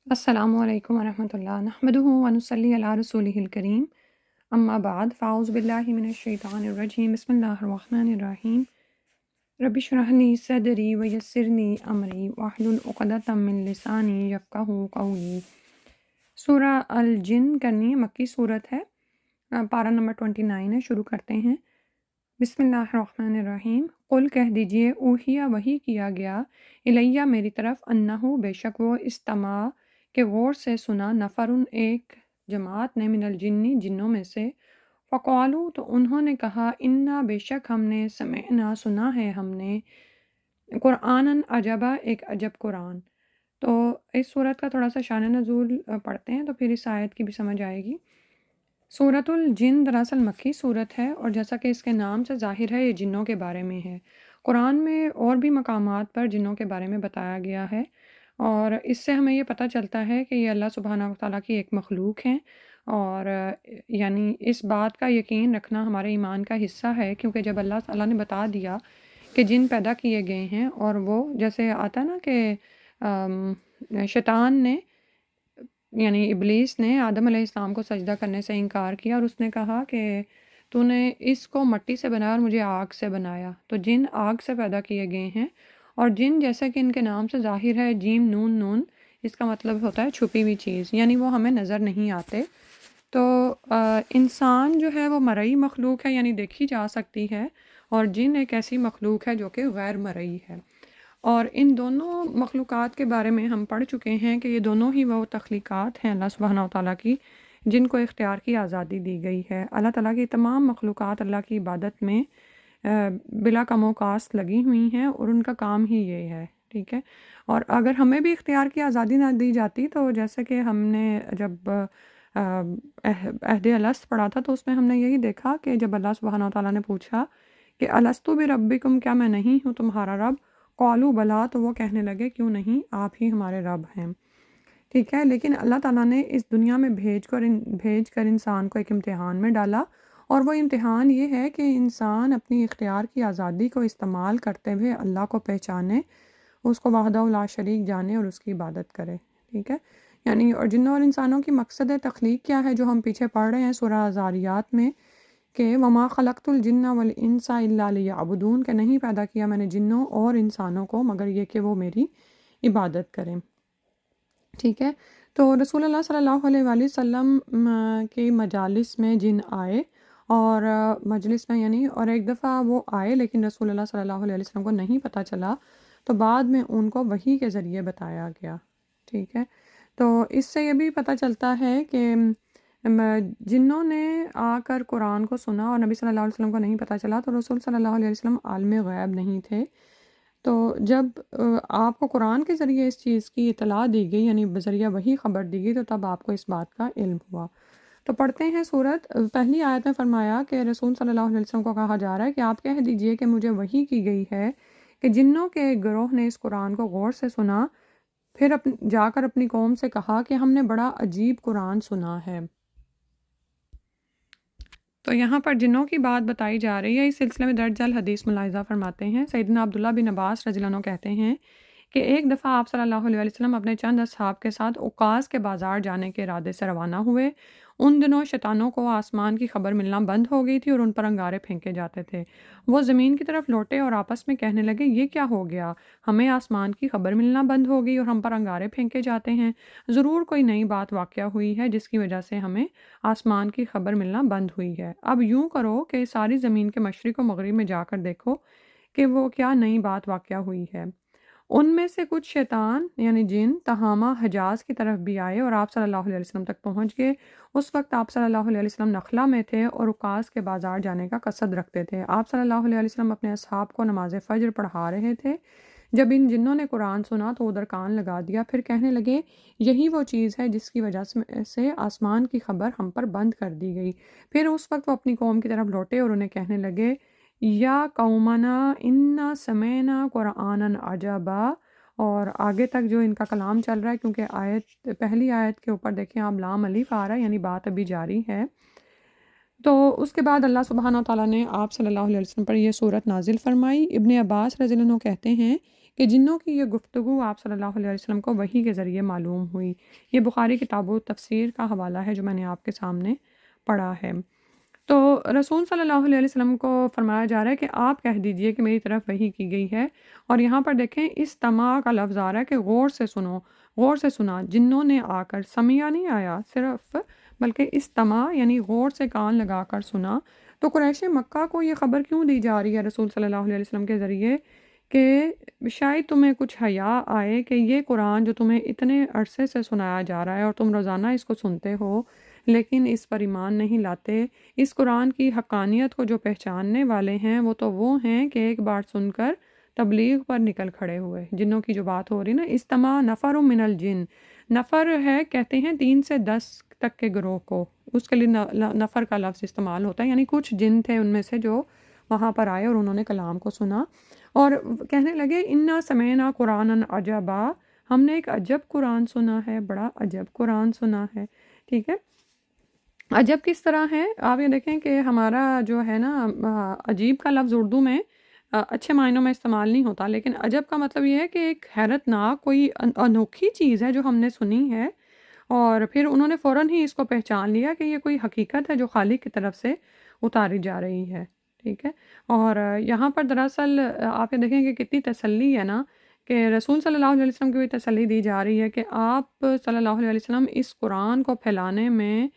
السلام علیکم ورحمۃ اللہ نحمدہ ونصلی علی رسولہ الکریم اما بعد فاعوذ باللہ من الشیطان الرجیم بسم اللہ الرحمن الرحیم رب اشرح لی صدری ویسر لی امری واحلل عقدۃ من لسانی یفقہوا قولی۔ سورہ الجن کرنی مکی صورت ہے، پارہ نمبر 29 ہے۔ شروع کرتے ہیں۔ بسم اللہ الرحمن الرحیم۔ قل کہہ دیجئے، اوحیہ وحی کیا گیا، الیہ میری طرف، انہو بے شک وہ، استماع کہ غور سے سنا، نفرن ایک جماعت نے، من الجنی جنوں میں سے، فقالو تو انہوں نے کہا، انا بے شک ہم نے، سمعنا سنا ہے ہم نے، قرآناً عجبا ایک عجب قرآن۔ تو اس صورت کا تھوڑا سا شان نزول پڑھتے ہیں تو پھر اس آیت کی بھی سمجھ آئے گی۔ سورۃ الجن دراصل مکی صورت ہے، اور جیسا کہ اس کے نام سے ظاہر ہے یہ جنوں کے بارے میں ہے۔ قرآن میں اور بھی مقامات پر جنوں کے بارے میں بتایا گیا ہے، اور اس سے ہمیں یہ پتہ چلتا ہے کہ یہ اللہ سبحانہ وتعالیٰ کی ایک مخلوق ہیں، اور یعنی اس بات کا یقین رکھنا ہمارے ایمان کا حصہ ہے، کیونکہ جب اللہ تعالیٰ نے بتا دیا کہ جن پیدا کیے گئے ہیں، اور وہ جیسے آتا نا کہ شیطان نے یعنی ابلیس نے آدم علیہ السلام کو سجدہ کرنے سے انکار کیا، اور اس نے کہا کہ تو نے اس کو مٹی سے بنایا اور مجھے آگ سے بنایا۔ تو جن آگ سے پیدا کیے گئے ہیں، اور جن جیسا کہ ان کے نام سے ظاہر ہے، جیم نون نون، اس کا مطلب ہوتا ہے چھپی ہوئی چیز، یعنی وہ ہمیں نظر نہیں آتے۔ تو انسان جو ہے وہ مرئی مخلوق ہے، یعنی دیکھی جا سکتی ہے، اور جن ایک ایسی مخلوق ہے جو کہ غیر مرئی ہے۔ اور ان دونوں مخلوقات کے بارے میں ہم پڑھ چکے ہیں کہ یہ دونوں ہی وہ تخلیقات ہیں اللہ سبحانہ وتعالیٰ کی، جن کو اختیار کی آزادی دی گئی ہے۔ اللہ تعالیٰ کی تمام مخلوقات اللہ کی عبادت میں بلا کم و کاست لگی ہوئی ہیں، اور ان کا کام ہی یہ ہے، ٹھیک ہے۔ اور اگر ہمیں بھی اختیار کی آزادی نہ دی جاتی، تو جیسے کہ ہم نے جب عہد الست پڑھا تھا، تو اس میں ہم نے یہی دیکھا کہ جب اللہ سبحانہ وتعالیٰ نے پوچھا کہ الستو بربکم، کیا میں نہیں ہوں تمہارا رب؟ قالوا بلا، تو وہ کہنے لگے کیوں نہیں، آپ ہی ہمارے رب ہیں، ٹھیک ہے۔ لیکن اللہ تعالیٰ نے اس دنیا میں بھیج کر انسان کو ایک امتحان میں ڈالا، اور وہ امتحان یہ ہے کہ انسان اپنی اختیار کی آزادی کو استعمال کرتے ہوئے اللہ کو پہچانے، اس کو وحدہ لا شریک جانے اور اس کی عبادت کرے، ٹھیک ہے۔ یعنی اور جنوں اور انسانوں کی مقصد تخلیق کیا ہے، جو ہم پیچھے پڑھ رہے ہیں سورہ ذاریات میں، کہ وما خلقت الجن والانس الا لیعبدون، کہ نہیں پیدا کیا میں نے جنوں اور انسانوں کو مگر یہ کہ وہ میری عبادت کریں، ٹھیک ہے۔ تو رسول اللہ صلی اللہ علیہ وآلہ وسلم کے مجالس میں جن آئے، اور مجلس میں یعنی، اور ایک دفعہ وہ آئے لیکن رسول اللہ صلی اللہ علیہ وسلم کو نہیں پتہ چلا، تو بعد میں ان کو وحی کے ذریعے بتایا گیا، ٹھیک ہے۔ تو اس سے یہ بھی پتہ چلتا ہے کہ جنوں نے آ کر قرآن کو سنا اور نبی صلی اللہ علیہ وسلم کو نہیں پتہ چلا، تو رسول صلی اللہ علیہ وسلم عالم غیب نہیں تھے۔ تو جب آپ کو قرآن کے ذریعے اس چیز کی اطلاع دی گئی، یعنی بذریعہ وہی خبر دی گئی، تو تب آپ کو اس بات کا علم ہوا۔ تو پڑھتے ہیں سورت۔ پہلی آیت میں فرمایا کہ رسول صلی اللہ علیہ وسلم کو کہا جا رہا ہے کہ آپ کہہ دیجئے کہ مجھے وحی کی گئی ہے کہ جنوں کے ایک گروہ نے اس قرآن کو غور سے سنا، پھر جا کر اپنی قوم سے کہا کہ ہم نے بڑا عجیب قرآن سنا ہے۔ تو یہاں پر جنوں کی بات بتائی جا رہی ہے۔ اس سلسلے میں درج ذیل حدیث ملاحظہ فرماتے ہیں، سیدنا عبداللہ بن عباس رضی اللہ عنہ کہتے ہیں کہ ایک دفعہ آپ صلی اللہ علیہ وسلم اپنے چند اصحاب کے ساتھ اوقاز کے بازار جانے کے ارادے سے روانہ ہوئے۔ ان دنوں شیطانوں کو آسمان کی خبر ملنا بند ہو گئی تھی، اور ان پر انگارے پھینکے جاتے تھے۔ وہ زمین کی طرف لوٹے اور آپس میں کہنے لگے، یہ کیا ہو گیا؟ ہمیں آسمان کی خبر ملنا بند ہو گئی اور ہم پر انگارے پھینکے جاتے ہیں۔ ضرور کوئی نئی بات واقع ہوئی ہے جس کی وجہ سے ہمیں آسمان کی خبر ملنا بند ہوئی ہے۔ اب یوں کرو کہ ساری زمین کے مشرق و مغرب میں جا کر دیکھو کہ وہ کیا نئی بات واقع ہوئی ہے۔ ان میں سے کچھ شیطان یعنی جن تہامہ حجاز کی طرف بھی آئے اور آپ صلی اللہ علیہ وسلم تک پہنچ گئے۔ اس وقت آپ صلی اللہ علیہ وسلم نخلا میں تھے اور اوقاز کے بازار جانے کا قصد رکھتے تھے۔ آپ صلی اللہ علیہ وسلم اپنے اصحاب کو نماز فجر پڑھا رہے تھے۔ جب ان جنوں نے قرآن سنا تو ادھر کان لگا دیا، پھر کہنے لگے، یہی وہ چیز ہے جس کی وجہ سے آسمان کی خبر ہم پر بند کر دی گئی۔ پھر اس وقت وہ اپنی قوم کی طرف لوٹے اور انہیں کہنے لگے، یا قومنا انا سمعنا قرآنا عجبا، اور آگے تک جو ان کا کلام چل رہا ہے، کیونکہ پہلی آیت کے اوپر دیکھیں آپ لام الف آ رہا ہے، یعنی بات ابھی جاری ہے۔ تو اس کے بعد اللہ سبحانہ و تعالیٰ نے آپ صلی اللہ علیہ وسلم پر یہ صورت نازل فرمائی۔ ابن عباس رضی اللہ عنہ کہتے ہیں کہ جنوں کی یہ گفتگو آپ صلی اللہ علیہ وسلم کو وحی کے ذریعے معلوم ہوئی۔ یہ بخاری کتاب و تفسیر کا حوالہ ہے جو میں نے آپ کے سامنے پڑھا ہے۔ تو رسول صلی اللہ علیہ وسلم کو فرمایا جا رہا ہے کہ آپ کہہ دیجئے کہ میری طرف وحی کی گئی ہے، اور یہاں پر دیکھیں استماع کا لفظ آ رہا ہے کہ غور سے سنو، غور سے سنا، جنوں نے آ کر، سمعہ نہیں آیا صرف، بلکہ استماع یعنی غور سے کان لگا کر سنا۔ تو قریش مکہ کو یہ خبر کیوں دی جا رہی ہے رسول صلی اللہ علیہ وسلم کے ذریعے کہ شاید تمہیں کچھ حیا آئے کہ یہ قرآن جو تمہیں اتنے عرصے سے سنایا جا رہا ہے اور تم روزانہ اس کو سنتے ہو لیکن اس پر ایمان نہیں لاتے، اس قرآن کی حقانیت کو جو پہچاننے والے ہیں وہ تو وہ ہیں کہ ایک بار سن کر تبلیغ پر نکل کھڑے ہوئے۔ جنوں کی جو بات ہو رہی نا، استماع نفر من الجن، نفر ہے کہتے ہیں 3 سے 10 تک کے گروہ کو، اس کے لیے نفر کا لفظ استعمال ہوتا ہے، یعنی کچھ جن تھے ان میں سے جو وہاں پر آئے اور انہوں نے کلام کو سنا اور کہنے لگے انا سمعنا قرآن عجبا، ہم نے ایک عجب قرآن سنا ہے، بڑا عجب قرآن سنا ہے۔ ٹھیک ہے، عجب کس طرح ہے؟ آپ یہ دیکھیں کہ ہمارا جو ہے نا عجیب کا لفظ اردو میں اچھے معنوں میں استعمال نہیں ہوتا، لیکن عجب کا مطلب یہ ہے کہ ایک حیرت ناک کوئی انوکھی چیز ہے جو ہم نے سنی ہے، اور پھر انہوں نے فوراً ہی اس کو پہچان لیا کہ یہ کوئی حقیقت ہے جو خالق کی طرف سے اتاری جا رہی ہے۔ ٹھیک ہے، اور یہاں پر دراصل آپ یہ دیکھیں کہ کتنی تسلی ہے نا کہ رسول صلی اللہ علیہ وسلم کی بھی تسلی دی جا رہی ہے کہ آپ صلی اللہ علیہ وسلم اس قرآن کو پھیلانے میں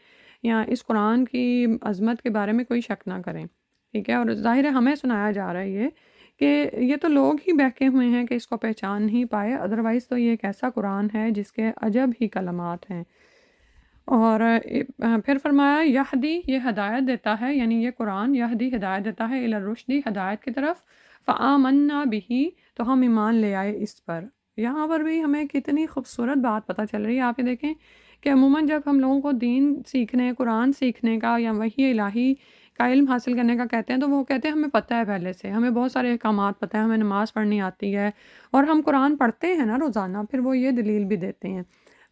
یا اس قرآن کی عظمت کے بارے میں کوئی شک نہ کریں۔ ٹھیک ہے، اور ظاہر ہے ہمیں سنایا جا رہا ہے یہ کہ یہ تو لوگ ہی بہکے ہوئے ہیں کہ اس کو پہچان نہیں پائے، ادروائز تو یہ ایک ایسا قرآن ہے جس کے عجب ہی کلمات ہیں۔ اور پھر فرمایا یہدی، یہ ہدایت دیتا ہے، یعنی یہ قرآن یہدی ہدایت دیتا ہے الی الرشد، ہدایت کی طرف، فآمنا بہ، تو ہم ایمان لے آئے اس پر۔ یہاں پر بھی ہمیں کتنی خوبصورت بات پتہ چل رہی ہے۔ آپ یہ دیکھیں کہ عموماً جب ہم لوگوں کو دین سیکھنے، قرآن سیکھنے کا یا وحی الہی کا علم حاصل کرنے کا کہتے ہیں تو وہ کہتے ہیں ہمیں پتہ ہے پہلے سے، ہمیں بہت سارے احکامات پتہ ہیں، ہمیں نماز پڑھنی آتی ہے اور ہم قرآن پڑھتے ہیں نا روزانہ، پھر وہ یہ دلیل بھی دیتے ہیں۔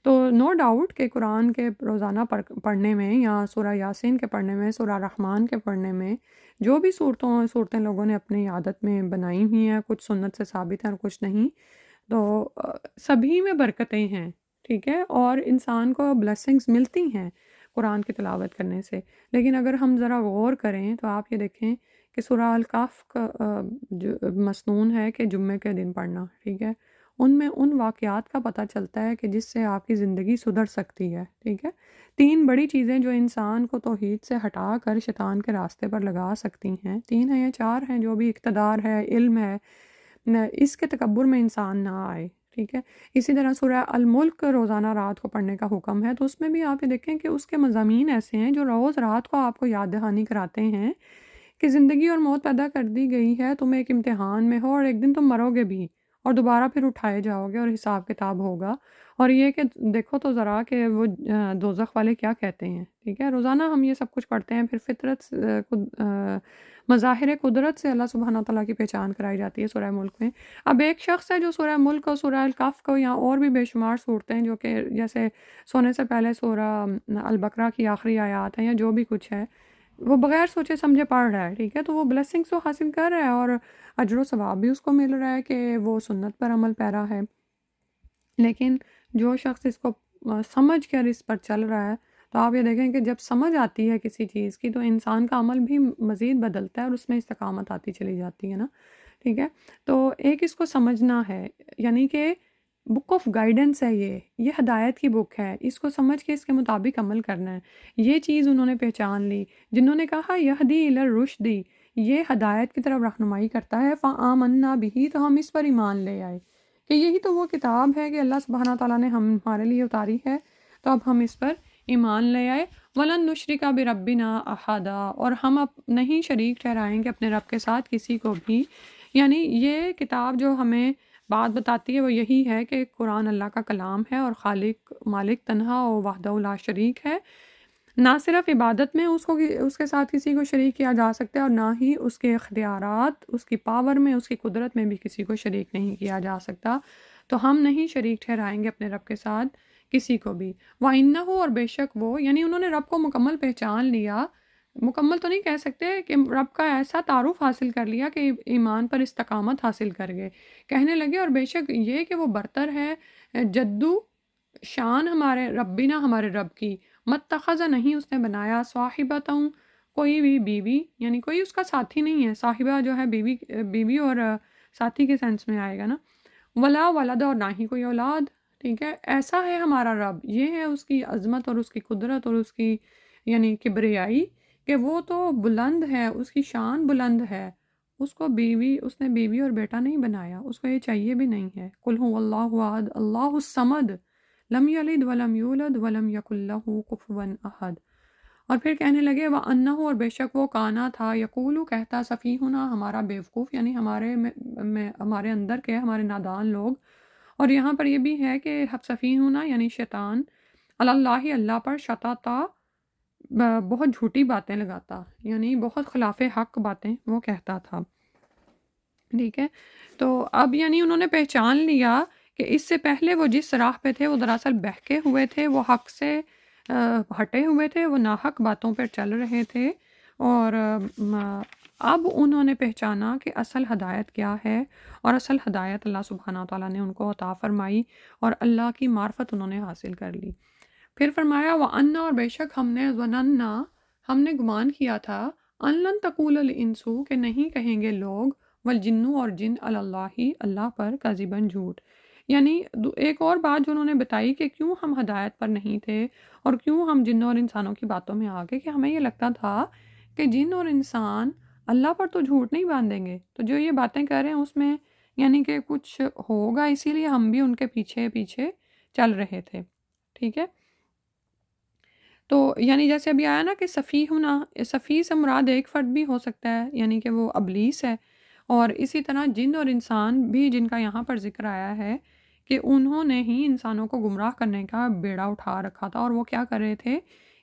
تو نو ڈاؤٹ کہ قرآن کے روزانہ پڑھنے میں یا سورہ یاسین کے پڑھنے میں، سورہ رحمان کے پڑھنے میں، جو بھی صورتیں لوگوں نے اپنی عادت میں بنائی ہوئی ہیں، کچھ سنت سے ثابت ہیں اور کچھ نہیں، تو سبھی میں برکتیں ہیں۔ ٹھیک ہے، اور انسان کو بلیسنگز ملتی ہیں قرآن کی تلاوت کرنے سے، لیکن اگر ہم ذرا غور کریں تو آپ یہ دیکھیں کہ سورہ الکہف کا جو مسنون ہے کہ جمعے کے دن پڑھنا، ٹھیک ہے، ان میں ان واقعات کا پتہ چلتا ہے کہ جس سے آپ کی زندگی سدھر سکتی ہے۔ ٹھیک ہے، 3 بڑی چیزیں جو انسان کو توحید سے ہٹا کر شیطان کے راستے پر لگا سکتی ہیں، 3 ہیں یا 4 ہیں، جو بھی اقتدار ہے، علم ہے، اس کے تکبر میں انسان نہ آئے۔ ٹھیک ہے، اسی طرح سورہ الملک روزانہ رات کو پڑھنے کا حکم ہے، تو اس میں بھی آپ یہ دیکھیں کہ اس کے مضامین ایسے ہیں جو روز رات کو آپ کو یاد دہانی کراتے ہیں کہ زندگی اور موت پیدا کر دی گئی ہے، تم ایک امتحان میں ہو اور ایک دن تم مرو گے بھی اور دوبارہ پھر اٹھائے جاؤ گے اور حساب کتاب ہوگا۔ اور یہ کہ دیکھو تو ذرا کہ وہ دوزخ والے کیا کہتے ہیں۔ ٹھیک ہے، روزانہ ہم یہ سب کچھ پڑھتے ہیں، پھر فطرت مظاہر قدرت سے اللہ سبحانہ تعالیٰ کی پہچان کرائی جاتی ہے سورہ ملک میں۔ اب ایک شخص ہے جو سورہ ملک اور سورہ الکہف کو یا اور بھی بے شمار صورتیں جو کہ جیسے سونے سے پہلے سورہ البقرہ کی آخری آیات ہیں یا جو بھی کچھ ہے، وہ بغیر سوچے سمجھے پڑھ رہا ہے، ٹھیک ہے، تو وہ بلیسنگس تو حاصل کر رہا ہے اور اجر و ثواب بھی اس کو مل رہا ہے کہ وہ سنت پر عمل پیرا ہے۔ لیکن جو شخص اس کو سمجھ کر اس پر چل رہا ہے، تو آپ یہ دیکھیں کہ جب سمجھ آتی ہے کسی چیز کی تو انسان کا عمل بھی مزید بدلتا ہے اور اس میں استقامت آتی چلی جاتی ہے نا۔ ٹھیک ہے، تو ایک اس کو سمجھنا ہے، یعنی کہ بک آف گائیڈنس ہے، یہ ہدایت کی بک ہے، اس کو سمجھ کے اس کے مطابق عمل کرنا ہے۔ یہ چیز انہوں نے پہچان لی، جنہوں نے کہا یہدی الی الرشد، یہ ہدایت کی طرف رہنمائی کرتا ہے، فآمنا بہ، تو ہم اس پر ایمان لے آئے کہ یہی تو وہ کتاب ہے کہ اللہ سبحانہ تعالیٰ نے ہمارے لیے اتاری ہے، تو اب ہم اس پر ایمان لے آئے۔ وَلَن نُشْرِكَ بِرَبِّنَا أَحَدًا، اور ہم اب نہیں شریک ٹھہرائیں گے اپنے رب کے ساتھ کسی کو بھی۔ یعنی یہ کتاب جو ہمیں بات بتاتی ہے وہ یہی ہے کہ قرآن اللہ کا کلام ہے اور خالق مالک تنہا و وحدہ لا شریک ہے، نہ صرف عبادت میں اس کے ساتھ کسی کو شریک کیا جا سکتا ہے اور نہ ہی اس کے اختیارات، اس کی پاور میں، اس کی قدرت میں بھی کسی کو شریک نہیں کیا جا سکتا، تو ہم نہیں شریک ٹھہرائیں گے اپنے رب کے ساتھ کسی کو بھی۔ وَإِنَّهُ، اور بے شک وہ، یعنی انہوں نے رب کو مکمل پہچان لیا مکمل تو نہیں کہہ سکتے کہ رب کا ایسا تعارف حاصل کر لیا کہ ایمان پر استقامت حاصل کر گئے. کہنے لگے اور بے شک یہ کہ وہ برتر ہے جدو شان ہمارے ربنا ہمارے رب کی، متخذ نہیں اس نے بنایا صاحبتوں کوئی بھی بیوی، یعنی کوئی اس کا ساتھی نہیں ہے. صاحبہ جو ہے بیوی، بیوی اور ساتھی کے سینس میں آئے گا نا. ولا ولد اور نہ ہی کوئی اولاد. ٹھیک ہے، ایسا ہے ہمارا رب، یہ ہے اس کی عظمت اور اس کی قدرت اور اس کی یعنی کبریائی کہ وہ تو بلند ہے، اس کی شان بلند ہے. اس کو بیوی، اس نے بیوی اور بیٹا نہیں بنایا، اس کو یہ چاہیے بھی نہیں ہے. قل هو اللہ احد اللہ الصمد لم یلد ولم یولد ولم یکن لہ کفوا احد. اور پھر کہنے لگے وَأَنَّهُ اور بے شک وہ کانا تھا یقولو کہتا سفیہنا ہمارا بیوقوف، یعنی ہمارے ہمارے اندر کے ہمارے نادان لوگ. اور یہاں پر یہ بھی ہے کہ سفیہنا یعنی شیطان اللہ اللہ پر شطاطا بہت جھوٹی باتیں لگاتا، یعنی بہت خلاف حق باتیں وہ کہتا تھا. ٹھیک ہے، تو اب یعنی انہوں نے پہچان لیا کہ اس سے پہلے وہ جس راہ پہ تھے وہ دراصل بہکے ہوئے تھے، وہ حق سے ہٹے ہوئے تھے، وہ ناحق باتوں پر چل رہے تھے. اور اب انہوں نے پہچانا کہ اصل ہدایت کیا ہے، اور اصل ہدایت اللہ سبحانہ تعالیٰ نے ان کو عطا فرمائی اور اللہ کی معرفت انہوں نے حاصل کر لی. پھر فرمایا وَأَنَّا اور بے شک ہم نے ظننا ہم نے گمان کیا تھا ان لن تقول الانس کہ نہیں کہیں گے لوگ والجنو اور جن اللہ اللہ پر کذباً جھوٹ. یعنی ایک اور بات جو انہوں نے بتائی کہ کیوں ہم ہدایت پر نہیں تھے اور کیوں ہم جنوں اور انسانوں کی باتوں میں آ گئے، کہ ہمیں یہ لگتا تھا کہ جن اور انسان اللہ پر تو جھوٹ نہیں باندھیں گے، تو جو یہ باتیں کر رہے ہیں اس میں یعنی کہ کچھ ہوگا، اسی لیے ہم بھی ان کے پیچھے پیچھے چل رہے تھے. ٹھیک ہے، تو یعنی جیسے ابھی آیا نا کہ صفی ہونا، صفی سے مراد ایک فرد بھی ہو سکتا ہے، یعنی کہ وہ ابلیس ہے. اور اسی طرح جن اور انسان بھی جن کا یہاں پر ذکر آیا ہے کہ انہوں نے ہی انسانوں کو گمراہ کرنے کا بیڑا اٹھا رکھا تھا، اور وہ کیا کر رہے تھے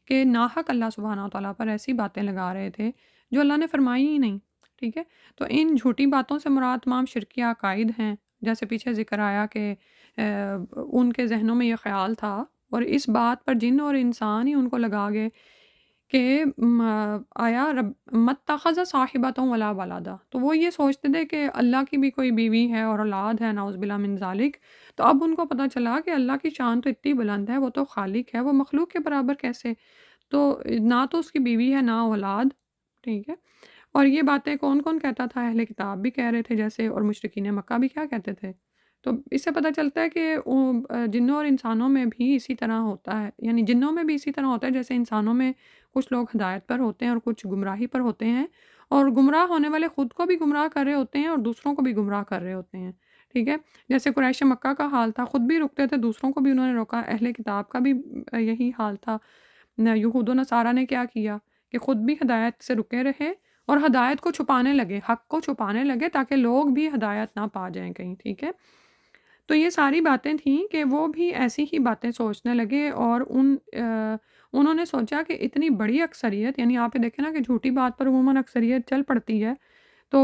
کہ ناحق اللہ سبحانہ تعالیٰ پر ایسی باتیں لگا رہے تھے جو اللہ نے فرمائی ہی نہیں. ٹھیک ہے، تو ان جھوٹی باتوں سے مراد تمام شرکی عقائد ہیں، جیسے پیچھے ذکر آیا کہ ان کے ذہنوں میں یہ خیال تھا، اور اس بات پر جن اور انسان ہی ان کو لگا گئے کہ آیا رب متخذ صاحبتوں ولا ولدا، تو وہ یہ سوچتے تھے کہ اللہ کی بھی کوئی بیوی ہے اور اولاد ہے، نعوذ باللہ من ذالک. تو اب ان کو پتہ چلا کہ اللہ کی شان تو اتنی بلند ہے، وہ تو خالق ہے، وہ مخلوق کے برابر کیسے؟ تو نہ تو اس کی بیوی ہے نہ اولاد. ٹھیک ہے، اور یہ باتیں کون کون کہتا تھا؟ اہل کتاب بھی کہہ رہے تھے جیسے، اور مشرکین مکہ بھی کیا کہتے تھے. تو اس سے پتہ چلتا ہے کہ جنوں اور انسانوں میں بھی اسی طرح ہوتا ہے، یعنی جنوں میں بھی اسی طرح ہوتا ہے جیسے انسانوں میں کچھ لوگ ہدایت پر ہوتے ہیں اور کچھ گمراہی پر ہوتے ہیں، اور گمراہ ہونے والے خود کو بھی گمراہ کر رہے ہوتے ہیں اور دوسروں کو بھی گمراہ کر رہے ہوتے ہیں. ٹھیک ہے، جیسے قریش مکہ کا حال تھا، خود بھی رکتے تھے، دوسروں کو بھی انہوں نے روکا. اہل کتاب کا بھی یہی حال تھا. یہود و نصارہ نے کیا کیا کہ خود بھی ہدایت سے رکے رہے اور ہدایت کو چھپانے لگے، حق کو چھپانے لگے تاکہ لوگ بھی ہدایت نہ پا جائیں کہیں. ٹھیک ہے، تو یہ ساری باتیں تھیں کہ وہ بھی ایسی ہی باتیں سوچنے لگے، اور انہوں نے سوچا کہ اتنی بڑی اکثریت، یعنی آپ یہ دیکھیں نا کہ جھوٹی بات پر عموماً اکثریت چل پڑتی ہے، تو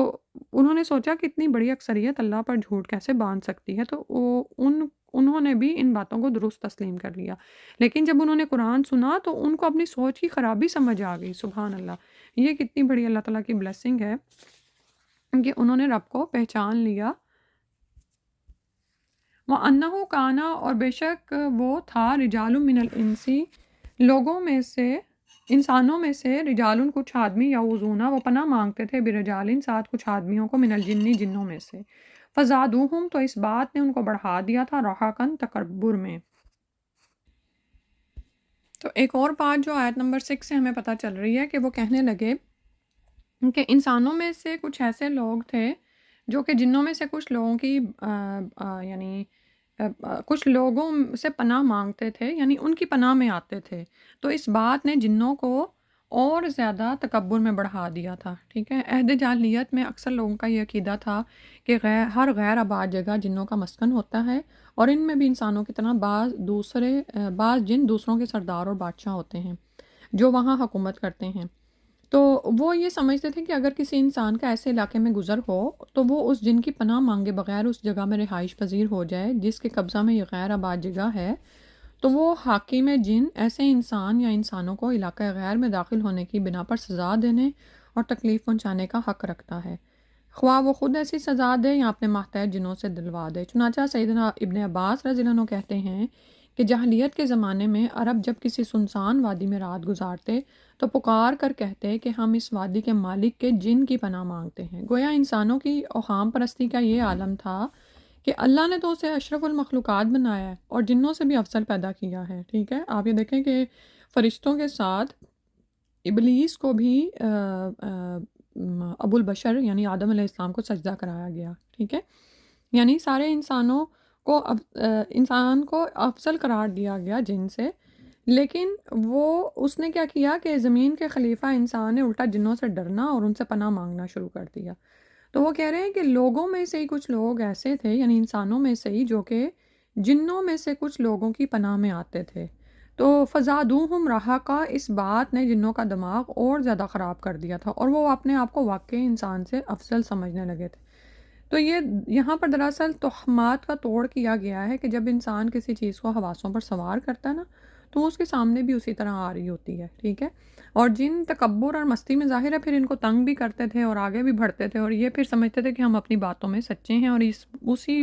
انہوں نے سوچا کہ اتنی بڑی اکثریت اللہ پر جھوٹ کیسے باندھ سکتی ہے. تو انہوں نے بھی ان باتوں کو درست تسلیم کر لیا. لیکن جب انہوں نے قرآن سنا تو ان کو اپنی سوچ کی خرابی سمجھ آ گئی. سبحان اللہ، یہ کتنی بڑی اللہ تعالیٰ کی بلیسنگ ہے کہ انہوں نے رب کو پہچان لیا. وَأَنَّهُ کانا اور بے شک وہ تھا رجال من الانس لوگوں میں سے، انسانوں میں سے، رجال کچھ آدمی، یعوذون وہ پناہ مانگتے تھے، برجال ساتھ کچھ آدمیوں کو، من الجن جنوں میں سے، فزادوہم تو اس بات نے ان کو بڑھا دیا تھا، رہقاً تکبر میں. تو ایک اور بات جو آیت نمبر 6 سے ہمیں پتہ چل رہی ہے کہ وہ کہنے لگے کہ انسانوں میں سے کچھ ایسے لوگ تھے جو کہ جنوں میں سے کچھ لوگوں کی یعنی کچھ لوگوں سے پناہ مانگتے تھے، یعنی ان کی پناہ میں آتے تھے. تو اس بات نے جنوں کو اور زیادہ تکبر میں بڑھا دیا تھا. ٹھیک ہے، عہد جاہلیت میں اکثر لوگوں کا یہ عقیدہ تھا کہ ہر غیر آباد جگہ جنوں کا مسکن ہوتا ہے، اور ان میں بھی انسانوں کی طرح بعض جن دوسروں کے سردار اور بادشاہ ہوتے ہیں جو وہاں حکومت کرتے ہیں. تو وہ یہ سمجھتے تھے کہ اگر کسی انسان کا ایسے علاقے میں گزر ہو تو وہ اس جن کی پناہ مانگے بغیر اس جگہ میں رہائش پذیر ہو جائے جس کے قبضہ میں یہ غیر آباد جگہ ہے، تو وہ حاکم جن ایسے انسان یا انسانوں کو علاقہ غیر میں داخل ہونے کی بنا پر سزا دینے اور تکلیف پہنچانے کا حق رکھتا ہے، خواہ وہ خود ایسی سزا دے یا اپنے ماتحت جنوں سے دلوا دے۔ چنانچہ سیدنا ابن عباس رضی اللہ عنہ کہتے ہیں کہ جاہلیت کے زمانے میں عرب جب کسی سنسان وادی میں رات گزارتے تو پکار کر کہتے کہ ہم اس وادی کے مالک کے جن کی پناہ مانگتے ہیں۔ گویا انسانوں کی اوہام پرستی کا یہ عالم تھا کہ اللہ نے تو اسے اشرف المخلوقات بنایا ہے اور جنوں سے بھی افضل پیدا کیا ہے، ٹھیک ہے۔ آپ یہ دیکھیں کہ فرشتوں کے ساتھ ابلیس کو بھی ابو البشر یعنی آدم علیہ السلام کو سجدہ کرایا گیا، ٹھیک ہے۔ یعنی سارے انسانوں کو انسان کو افضل قرار دیا گیا جن سے، لیکن اس نے کیا کیا کہ زمین کے خلیفہ انسان نے الٹا جنوں سے ڈرنا اور ان سے پناہ مانگنا شروع کر دیا۔ تو وہ کہہ رہے ہیں کہ لوگوں میں سے ہی کچھ لوگ ایسے تھے، یعنی انسانوں میں سے ہی، جو کہ جنوں میں سے کچھ لوگوں کی پناہ میں آتے تھے۔ تو فزادوہم رہقا، اس بات نے جنوں کا دماغ اور زیادہ خراب کر دیا تھا اور وہ اپنے آپ کو واقعی انسان سے افضل سمجھنے لگے تھے۔ تو یہاں پر دراصل تہمات کا توڑ کیا گیا ہے کہ جب انسان کسی چیز کو حواسوں پر سوار کرتا ہے نا تو اس کے سامنے بھی اسی طرح آ رہی ہوتی ہے، ٹھیک ہے۔ اور جن تکبر اور مستی میں ظاہر ہے پھر ان کو تنگ بھی کرتے تھے اور آگے بھی بڑھتے تھے، اور یہ پھر سمجھتے تھے کہ ہم اپنی باتوں میں سچے ہیں، اور اسی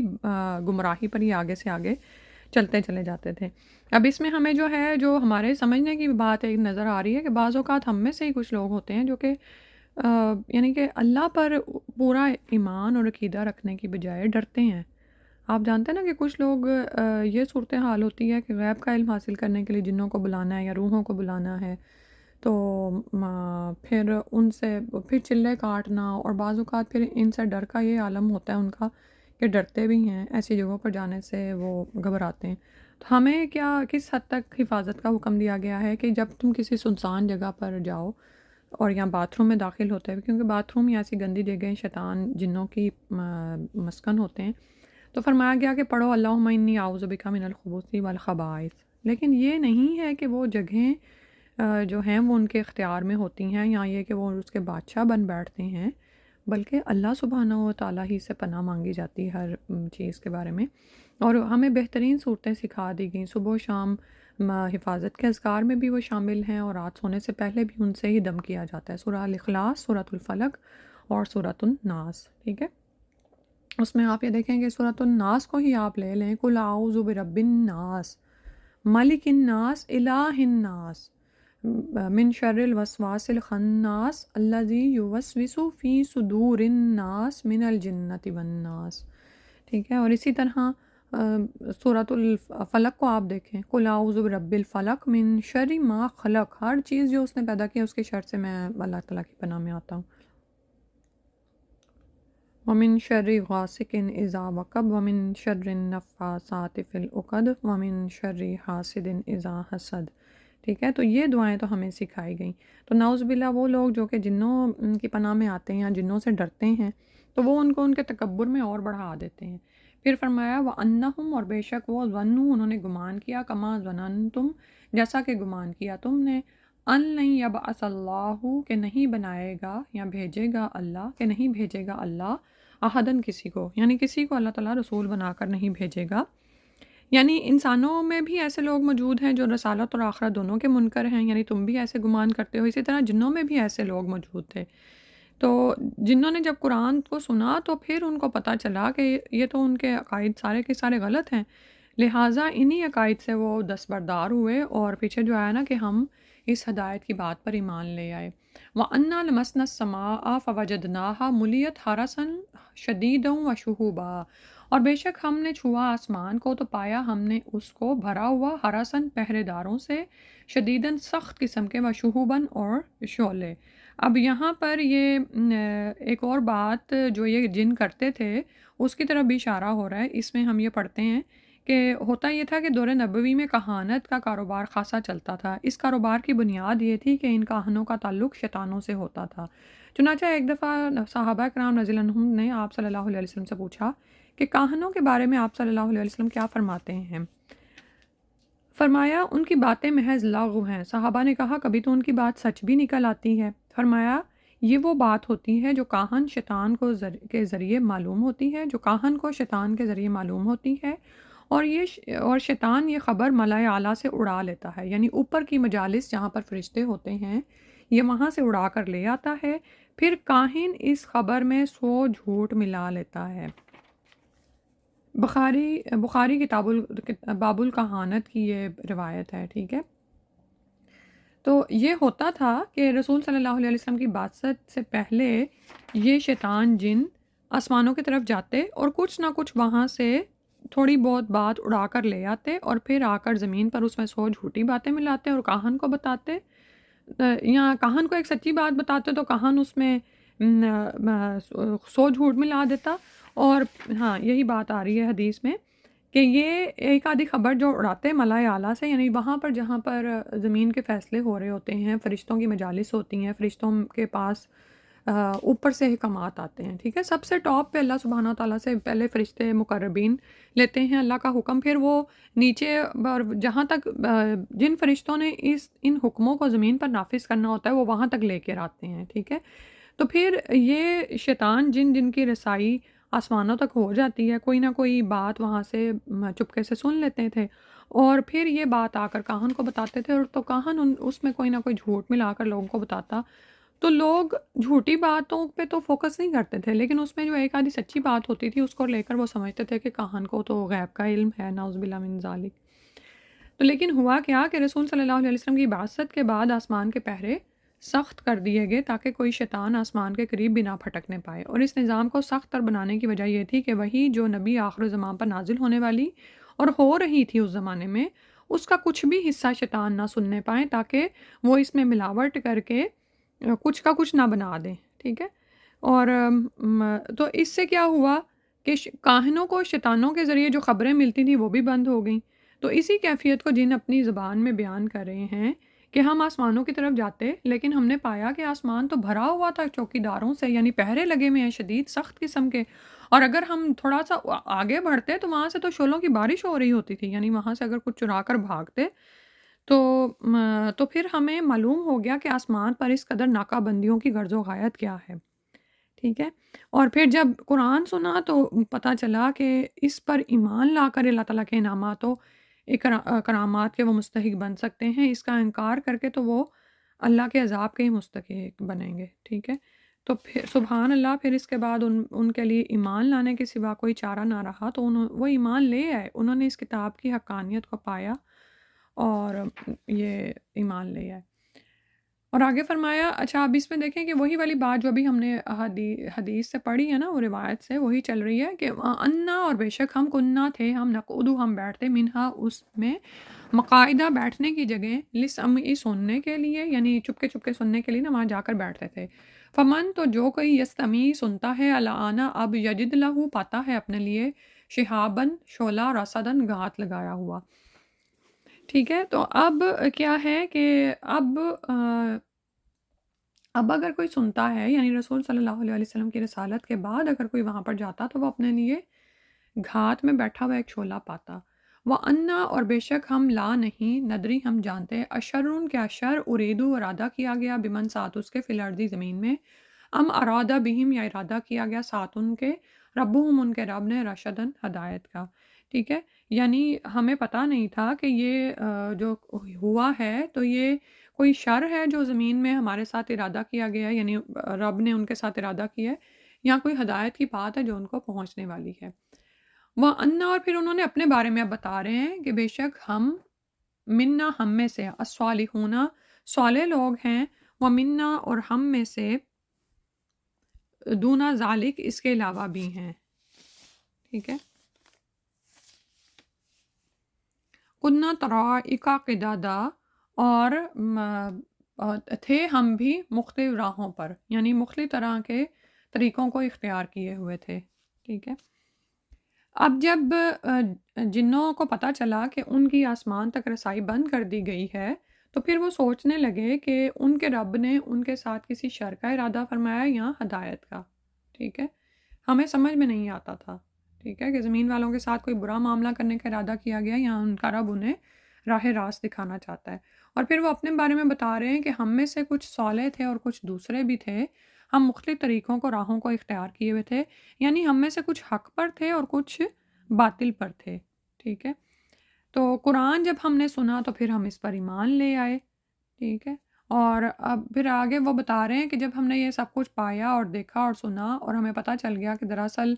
گمراہی پر ہی آگے سے آگے چلتے چلے جاتے تھے۔ اب اس میں ہمیں جو ہے، جو ہمارے سمجھنے کی بات ایک نظر آ رہی ہے کہ بعض اوقات ہم میں سے ہی کچھ لوگ ہوتے ہیں جو کہ یعنی کہ اللہ پر پورا ایمان اور عقیدہ رکھنے کی بجائے ڈرتے ہیں۔ آپ جانتے ہیں نا کہ کچھ لوگ یہ صورتحال ہوتی ہے کہ غیب کا علم حاصل کرنے کے لیے جنوں کو بلانا ہے یا روحوں کو بلانا ہے، تو پھر ان سے پھر چلے کاٹنا، اور بعض اوقات پھر ان سے ڈر کا یہ عالم ہوتا ہے ان کا کہ ڈرتے بھی ہیں، ایسی جگہوں پر جانے سے وہ گھبراتے ہیں۔ تو ہمیں کس حد تک حفاظت کا حکم دیا گیا ہے کہ جب تم کسی سنسان جگہ پر جاؤ اور یہاں باتھ روم میں داخل ہوتے ہیں، کیونکہ باتھ روم یا ایسی گندی جگہیں شیطان جنوں کی مسکن ہوتے ہیں، تو فرمایا گیا کہ پڑھو اللہم انی اعوذ بک من الخبث والخبائث۔ لیکن یہ نہیں ہے کہ وہ جگہیں جو ہیں وہ ان کے اختیار میں ہوتی ہیں، یا یہ کہ وہ اس کے بادشاہ بن بیٹھتے ہیں، بلکہ اللہ سبحانہ و تعالیٰ ہی سے پناہ مانگی جاتی ہے ہر چیز کے بارے میں۔ اور ہمیں بہترین صورتیں سکھا دی گئیں، صبح و شام حفاظت کے اذکار میں بھی وہ شامل ہیں، اور رات سونے سے پہلے بھی ان سے ہی دم کیا جاتا ہے، سورہ الاخلاص، سورۃ الفلق اور سورۃ الناس، ٹھیک ہے۔ اس میں آپ یہ دیکھیں کہ سورۃ الناس کو ہی آپ لے لیں، قل اعوذ برب الناس، ملک الناس، الہ الناس، من شر الوسواس الخناس الذی یوسوس فی صدور الناس من الجنۃ والناس، ٹھیک ہے۔ اور اسی طرح سورۃ الفلق کو آپ دیکھیں، قل اعوذ برب الفلق من شر ما خلق، ہر چیز جو اس نے پیدا کی اس کے شر سے میں اللہ تعالیٰ کی پناہ میں آتا ہوں۔ ومن شر غاسق اذا وقب ومن شر النفاثات فی العقد ومن شر حاسد اذا حسد، ٹھیک ہے۔ تو یہ دعائیں تو ہمیں سکھائی گئیں۔ تو نعوذ باللہ وہ لوگ جو کہ جنوں کی پناہ میں آتے ہیں یا جنوں سے ڈرتے ہیں، تو وہ ان کو ان کے تکبر میں اور بڑھا دیتے ہیں۔ پھر فرمایا وَأَنَّهُمْ، اور بے شک وہ ظنوا، انہوں نے گمان کیا، کما ظننتم، جیسا کہ گمان کیا تم نے، ان لن یبعث اللہ، کہ نہیں بنائے گا یا بھیجے گا اللہ، کہ نہیں بھیجے گا اللہ احدن، کسی کو، یعنی کسی کو اللہ تعالیٰ رسول بنا کر نہیں بھیجے گا۔ یعنی انسانوں میں بھی ایسے لوگ موجود ہیں جو رسالت اور آخرت دونوں کے منکر ہیں، یعنی تم بھی ایسے گمان کرتے ہو، اسی طرح جنوں میں بھی ایسے لوگ موجود تھے۔ تو جنہوں نے جب قرآن کو سنا تو پھر ان کو پتہ چلا کہ یہ تو ان کے عقائد سارے کے سارے غلط ہیں، لہٰذا انہی عقائد سے وہ دستبردار ہوئے، اور پیچھے جو آیا نا کہ ہم اس ہدایت کی بات پر ایمان لے آئے۔ وَأَنَّا لَمَسْنَا السَّمَاءَ فَوَجَدْنَاهَا مُلِيَتْ حَرَسًا شَدِيدًا وَشُهُبًا، اور بے شک ہم نے چھوا آسمان کو تو پایا ہم نے اس کو بھرا ہوا حرسن، پہرے داروں سے، شدیداً سخت قسم کے، وشہوباً اور شعلے۔ اب یہاں پر یہ ایک اور بات جو یہ جن کرتے تھے اس کی طرف بھی اشارہ ہو رہا ہے۔ اس میں ہم یہ پڑھتے ہیں کہ ہوتا یہ تھا کہ دور نبوی میں کہانت کا کاروبار خاصا چلتا تھا۔ اس کاروبار کی بنیاد یہ تھی کہ ان کاہنوں کا تعلق شیطانوں سے ہوتا تھا۔ چنانچہ ایک دفعہ صحابہ کرام رضی اللہ عنہم نے آپ صلی اللہ علیہ وسلم سے پوچھا کہ کاہنوں کے بارے میں آپ صلی اللہ علیہ وسلم کیا فرماتے ہیں؟ فرمایا ان کی باتیں محض لغو ہیں۔ صحابہ نے کہا کبھی تو ان کی بات سچ بھی نکل آتی ہے۔ فرمایا یہ وہ بات ہوتی ہے جو کاہن شیطان کے ذریعے معلوم ہوتی ہے، جو کاہن کو شیطان کے ذریعے معلوم ہوتی ہے، اور شیطان یہ خبر ملائے اعلیٰ سے اڑا لیتا ہے، یعنی اوپر کی مجالس جہاں پر فرشتے ہوتے ہیں یہ وہاں سے اڑا کر لے آتا ہے، پھر کاہن اس خبر میں 100 جھوٹ ملا لیتا ہے۔ بخاری باب الکہانت کی یہ روایت ہے، ٹھیک ہے۔ تو یہ ہوتا تھا کہ رسول صلی اللہ علیہ وسلم کی بعثت سے پہلے یہ شیطان جن آسمانوں کی طرف جاتے اور کچھ نہ کچھ وہاں سے تھوڑی بہت بات اڑا کر لے آتے اور پھر آ کر زمین پر اس میں 100 جھوٹی باتیں ملاتے اور کاہن کو بتاتے، یا کاہن کو ایک سچی بات بتاتے تو کاہن اس میں 100 جھوٹ ملا دیتا۔ اور ہاں یہی بات آ رہی ہے حدیث میں کہ یہ ایک آدھی خبر جو اڑاتے ملائے اعلیٰ سے، یعنی وہاں پر جہاں پر زمین کے فیصلے ہو رہے ہوتے ہیں، فرشتوں کی مجالس ہوتی ہیں، فرشتوں کے پاس اوپر سے حکمات آتے ہیں، ٹھیک ہے۔ سب سے ٹاپ پہ اللہ سبحانہ تعالیٰ سے پہلے فرشتے مقربین لیتے ہیں اللہ کا حکم، پھر وہ نیچے اور جہاں تک جن فرشتوں نے ان حکموں کو زمین پر نافذ کرنا ہوتا ہے وہ وہاں تک لے کر آتے ہیں، ٹھیک ہے۔ تو پھر یہ شیطان جن کی رسائی آسمانوں تک ہو جاتی ہے، کوئی نہ کوئی بات وہاں سے چپکے سے سن لیتے تھے اور پھر یہ بات آ کر کاہن کو بتاتے تھے، اور تو کاہن اس میں کوئی نہ کوئی جھوٹ ملا کر لوگوں کو بتاتا، تو لوگ جھوٹی باتوں پہ تو فوکس نہیں کرتے تھے، لیکن اس میں جو ایک آدھی سچی بات ہوتی تھی اس کو لے کر وہ سمجھتے تھے کہ کاہن کو تو غیب کا علم ہے، نعوذ باللہ من ذالک۔ تو لیکن ہوا کیا کہ رسول صلی اللہ علیہ وسلم کی بعثت کے بعد آسمان کے پہرے سخت کر دیے گئے تاکہ کوئی شیطان آسمان کے قریب بھی نہ پھٹکنے پائے، اور اس نظام کو سخت تر بنانے کی وجہ یہ تھی کہ وہی جو نبی آخر الزمان پر نازل ہونے والی اور ہو رہی تھی اس زمانے میں، اس کا کچھ بھی حصہ شیطان نہ سننے پائیں تاکہ وہ اس میں ملاوٹ کر کے کچھ کا کچھ نہ بنا دیں، ٹھیک ہے۔ اور تو اس سے کیا ہوا کہ کاہنوں کو شیطانوں کے ذریعے جو خبریں ملتی تھیں وہ بھی بند ہو گئیں۔ تو اسی کیفیت کو جن اپنی زبان میں بیان کر رہے ہیں کہ ہم آسمانوں کی طرف جاتے لیکن ہم نے پایا کہ آسمان تو بھرا ہوا تھا چوکیداروں سے، یعنی پہرے لگے ہوئے ہیں شدید سخت قسم کے، اور اگر ہم تھوڑا سا آگے بڑھتے تو وہاں سے تو شعلوں کی بارش ہو رہی ہوتی تھی، یعنی وہاں سے اگر کچھ چرا کر بھاگتے تو تو پھر ہمیں معلوم ہو گیا کہ آسمان پر اس قدر ناکہ بندیوں کی غرض و غایت کیا ہے، ٹھیک ہے۔ اور پھر جب قرآن سنا تو پتہ چلا کہ اس پر ایمان لا کر اللہ تعالیٰ کے انعامات و کرامات کے وہ مستحق بن سکتے ہیں، اس کا انکار کر کے تو وہ اللہ کے عذاب کے ہی مستحق بنیں گے، ٹھیک ہے۔ تو پھر سبحان اللہ، پھر اس کے بعد ان کے لیے ایمان لانے کے سوا کوئی چارہ نہ رہا، تو وہ ایمان لے آئے، انہوں نے اس کتاب کی حقانیت کو پایا اور یہ ایمان لے آئے۔ اور آگے فرمایا، اچھا اب اس میں دیکھیں کہ وہی والی بات جو ابھی ہم نے حدیث سے پڑھی ہے نا، وہ روایت سے وہی چل رہی ہے کہ انا، اور بے شک ہم کننا تھے، ہم نقعدو، ہم بیٹھتے، منہا اس میں، مقاعدہ بیٹھنے کی جگہ، لسمعی سننے کے لیے، یعنی چپکے چپکے سننے کے لیے نا وہاں جا کر بیٹھتے تھے۔ فمن، تو جو کوئی یستمی سنتا ہے، الآن اب، یجد لہو، پاتا ہے اپنے لیے، شہابن شعلہ، رصدن گھات لگایا ہوا، ٹھیک ہے۔ تو اب کیا ہے کہ اب اگر کوئی سنتا ہے، یعنی رسول صلی اللہ علیہ وسلم کی رسالت کے بعد اگر کوئی وہاں پر جاتا تو وہ اپنے لیے گھات میں بیٹھا ہوا ایک شعلہ پاتا۔ وَأَنَّا، اور بے شک ہم، لا نہیں، ندری ہم جانتے، اشرٌ، کیا شر، اریدو ارادہ کیا گیا، بمن ساتھ اس کے، فی الارض زمین میں، ام ارادہ بہم، یا ارادہ کیا گیا ساتھ ان کے، ربہم ان کے رب نے، رشدن ہدایت کا، ٹھیک ہے۔ یعنی ہمیں پتہ نہیں تھا کہ یہ جو ہوا ہے تو یہ کوئی شر ہے جو زمین میں ہمارے ساتھ ارادہ کیا گیا ہے، یعنی رب نے ان کے ساتھ ارادہ کیا ہے، یا کوئی ہدایت کی بات ہے جو ان کو پہنچنے والی ہے۔ وَأَنَّا، اور پھر انہوں نے اپنے بارے میں اب بتا رہے ہیں کہ بے شک ہم، منا، ہم میں سے، الصالحون، صالح لوگ ہیں، وَمِنَّا، اور ہم میں سے، دون ذالک، اس کے علاوہ بھی ہیں، ٹھیک ہے۔ کنّا طرائق قدادا، اور تھے ہم بھی مختلف راہوں پر، یعنی مختلف طرح کے طریقوں کو اختیار کیے ہوئے تھے، ٹھیک ہے۔ اب جب جنوں کو پتہ چلا کہ ان کی آسمان تک رسائی بند کر دی گئی ہے تو پھر وہ سوچنے لگے کہ ان کے رب نے ان کے ساتھ کسی شر کا ارادہ فرمایا یا ہدایت کا، ٹھیک ہے۔ ہمیں سمجھ میں نہیں آتا تھا، ٹھیک ہے، کہ زمین والوں کے ساتھ کوئی برا معاملہ کرنے کا ارادہ کیا گیا یا ان کا رب انہیں راہ راست دکھانا چاہتا ہے۔ اور پھر وہ اپنے بارے میں بتا رہے ہیں کہ ہم میں سے کچھ صالح تھے اور کچھ دوسرے بھی تھے، ہم مختلف طریقوں کو، راہوں کو اختیار کیے ہوئے تھے، یعنی ہم میں سے کچھ حق پر تھے اور کچھ باطل پر تھے، ٹھیک ہے؟ تو قرآن جب ہم نے سنا تو پھر ہم اس پر ایمان لے آئے، ٹھیک ہے؟ اور اب پھر آگے وہ بتا رہے ہیں کہ جب ہم نے یہ سب کچھ پایا اور دیکھا اور سنا اور ہمیں پتہ چل گیا کہ دراصل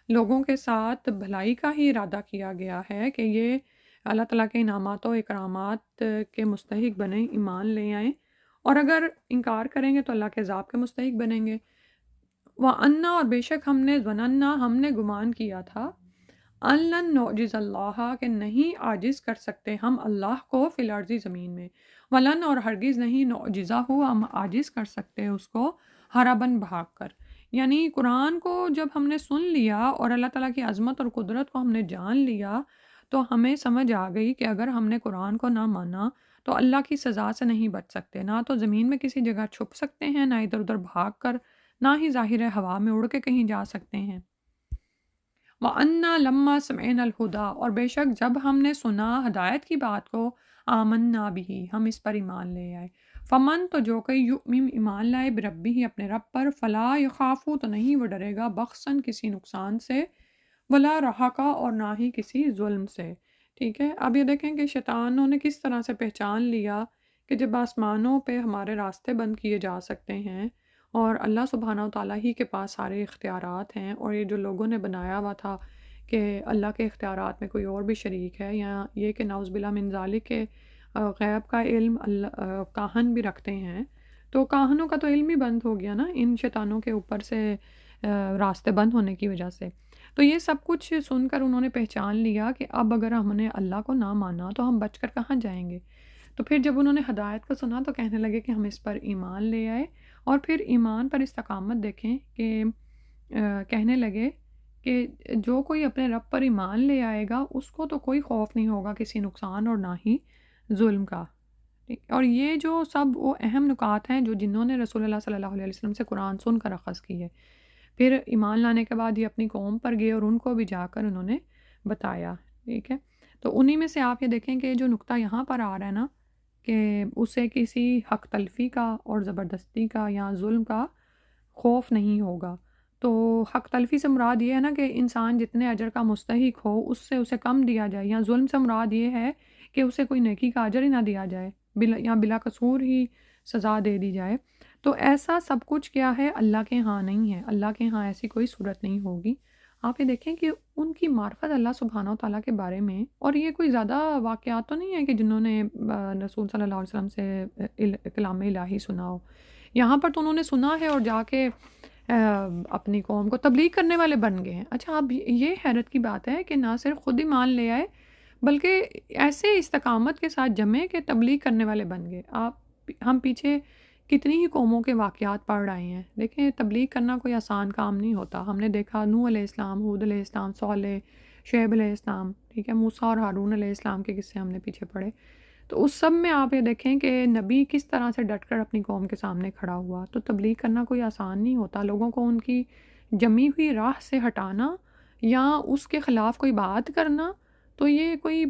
لوگوں کے ساتھ بھلائی کا ہی ارادہ کیا گیا ہے کہ یہ اللہ تعالیٰ کے انعامات و اکرامات کے مستحق بنیں، ایمان لے آئیں، اور اگر انکار کریں گے تو اللہ کے عذاب کے مستحق بنیں گے۔ وَأَنَّا، اور بے شک ہم نے، ظننا، ہم نے گمان کیا تھا، ان لن نعجز اللہ، کہ نہیں عاجز کر سکتے ہم اللہ کو فی الارض، زمین میں، ولن، اور ہرگز نہیں، نعجزہ ہو، ہم عاجز کر سکتے اس کو، ہربن، بھاگ کر۔ یعنی قرآن کو جب ہم نے سن لیا اور اللہ تعالیٰ کی عظمت اور قدرت کو ہم نے جان لیا تو ہمیں سمجھ آ گئی کہ اگر ہم نے قرآن کو نہ مانا تو اللہ کی سزا سے نہیں بچ سکتے، نہ تو زمین میں کسی جگہ چھپ سکتے ہیں، نہ ادھر ادھر بھاگ کر، نہ ہی ظاہر ہوا میں اڑ کے کہیں جا سکتے ہیں۔ وَأَنَّا لَمَّا سَمِعْنَا الْهُدَىٰ، اور بے شک جب ہم نے سنا ہدایت کی بات کو، آمنا بھی، ہم اس پر ایمان لے آئے۔ فمن، تو جو کوئی یؤمن، ایمان لائے، بربہ، اپنے رب پر، فلا یخافو، تو نہیں وہ ڈرے گا، بخسن، کسی نقصان سے، ولا رہقا، اور نہ ہی کسی ظلم سے، ٹھیک ہے؟ اب یہ دیکھیں کہ شیطانوں نے کس طرح سے پہچان لیا کہ جب آسمانوں پہ ہمارے راستے بند کیے جا سکتے ہیں اور اللہ سبحانہ و تعالیٰ ہی کے پاس سارے اختیارات ہیں، اور یہ جو لوگوں نے بنایا ہوا تھا کہ اللہ کے اختیارات میں کوئی اور بھی شریک ہے، یا یہ کہ نعوذ باللہ من ذالک کے غیب کا علم اللہ کاہن بھی رکھتے ہیں، تو کاہنوں کا تو علم ہی بند ہو گیا نا ان شیطانوں کے اوپر سے، راستے بند ہونے کی وجہ سے۔ تو یہ سب کچھ سن کر انہوں نے پہچان لیا کہ اب اگر ہم نے اللہ کو نہ مانا تو ہم بچ کر کہاں جائیں گے۔ تو پھر جب انہوں نے ہدایت کو سنا تو کہنے لگے کہ ہم اس پر ایمان لے آئے، اور پھر ایمان پر استقامت دیکھیں کہ کہنے لگے کہ جو کوئی اپنے رب پر ایمان لے آئے گا اس کو تو کوئی خوف نہیں ہوگا کسی نقصان اور نہ ہی ظلم کا، ٹھیک؟ اور یہ جو سب وہ اہم نکات ہیں جو جنہوں نے رسول اللہ صلی اللہ علیہ وسلم سے قرآن سن کر اخذ کی ہے، پھر ایمان لانے کے بعد یہ اپنی قوم پر گئے اور ان کو بھی جا کر انہوں نے بتایا، ٹھیک ہے؟ تو انہی میں سے آپ یہ دیکھیں کہ جو نقطہ یہاں پر آ رہا ہے نا کہ اسے کسی حق تلفی کا اور زبردستی کا یا ظلم کا خوف نہیں ہوگا۔ تو حق تلفی سے مراد یہ ہے نا کہ انسان جتنے اجر کا مستحق ہو اس سے اسے کم دیا جائے، یا ظلم سے مراد یہ ہے کہ اسے کوئی نیکی کا اجر ہی نہ دیا جائے، یا بلا قصور ہی سزا دے دی جائے۔ تو ایسا سب کچھ کیا ہے اللہ کے ہاں نہیں ہے، اللہ کے ہاں ایسی کوئی صورت نہیں ہوگی۔ آپ یہ دیکھیں کہ ان کی معرفت اللہ سبحانہ و تعالیٰ کے بارے میں، اور یہ کوئی زیادہ واقعات تو نہیں ہے کہ جنہوں نے رسول صلی اللہ علیہ وسلم سے کلام الہی سنا ہو، یہاں پر تو انہوں نے سنا ہے اور جا کے اپنی قوم کو تبلیغ کرنے والے بن گئے ہیں۔ اچھا، اب یہ حیرت کی بات ہے کہ نہ صرف خود ایمان لے آئے بلکہ ایسے استقامت کے ساتھ جمے کہ تبلیغ کرنے والے بن گئے۔ ہم پیچھے کتنی ہی قوموں کے واقعات پڑھ رہے ہیں، دیکھیں تبلیغ کرنا کوئی آسان کام نہیں ہوتا۔ ہم نے دیکھا نوح علیہ السلام، ہود علیہ السلام، صالح، شعیب علیہ السلام، ٹھیک ہے، موسیٰ اور ہارون علیہ السلام کے قصے ہم نے پیچھے پڑھے۔ تو اس سب میں آپ یہ دیکھیں کہ نبی کس طرح سے ڈٹ کر اپنی قوم کے سامنے کھڑا ہوا۔ تو تبلیغ کرنا کوئی آسان نہیں ہوتا، لوگوں کو ان کی جمی ہوئی راہ سے ہٹانا یا اس کے خلاف کوئی بات کرنا، تو یہ کوئی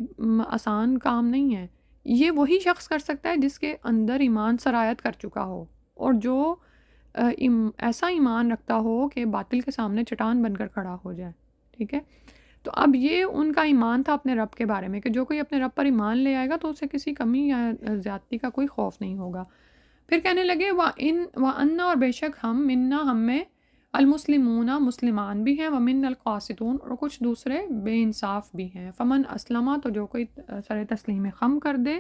آسان کام نہیں ہے۔ یہ وہی شخص کر سکتا ہے جس کے اندر ایمان سرایت کر چکا ہو، اور جو ایسا ایمان رکھتا ہو کہ باطل کے سامنے چٹان بن کر کھڑا ہو جائے، ٹھیک ہے؟ تو اب یہ ان کا ایمان تھا اپنے رب کے بارے میں کہ جو کوئی اپنے رب پر ایمان لے آئے گا تو اسے کسی کمی یا زیادتی کا کوئی خوف نہیں ہوگا۔ پھر کہنے لگے وَأَنَّا، اور بے شک ہم، منا، ہم میں، المسلمون، مسلمان بھی ہیں، ومن القاسطون، اور کچھ دوسرے بے انصاف بھی ہیں، فمن اسلم، تو جو کوئی سر تسلیم خم کر دے،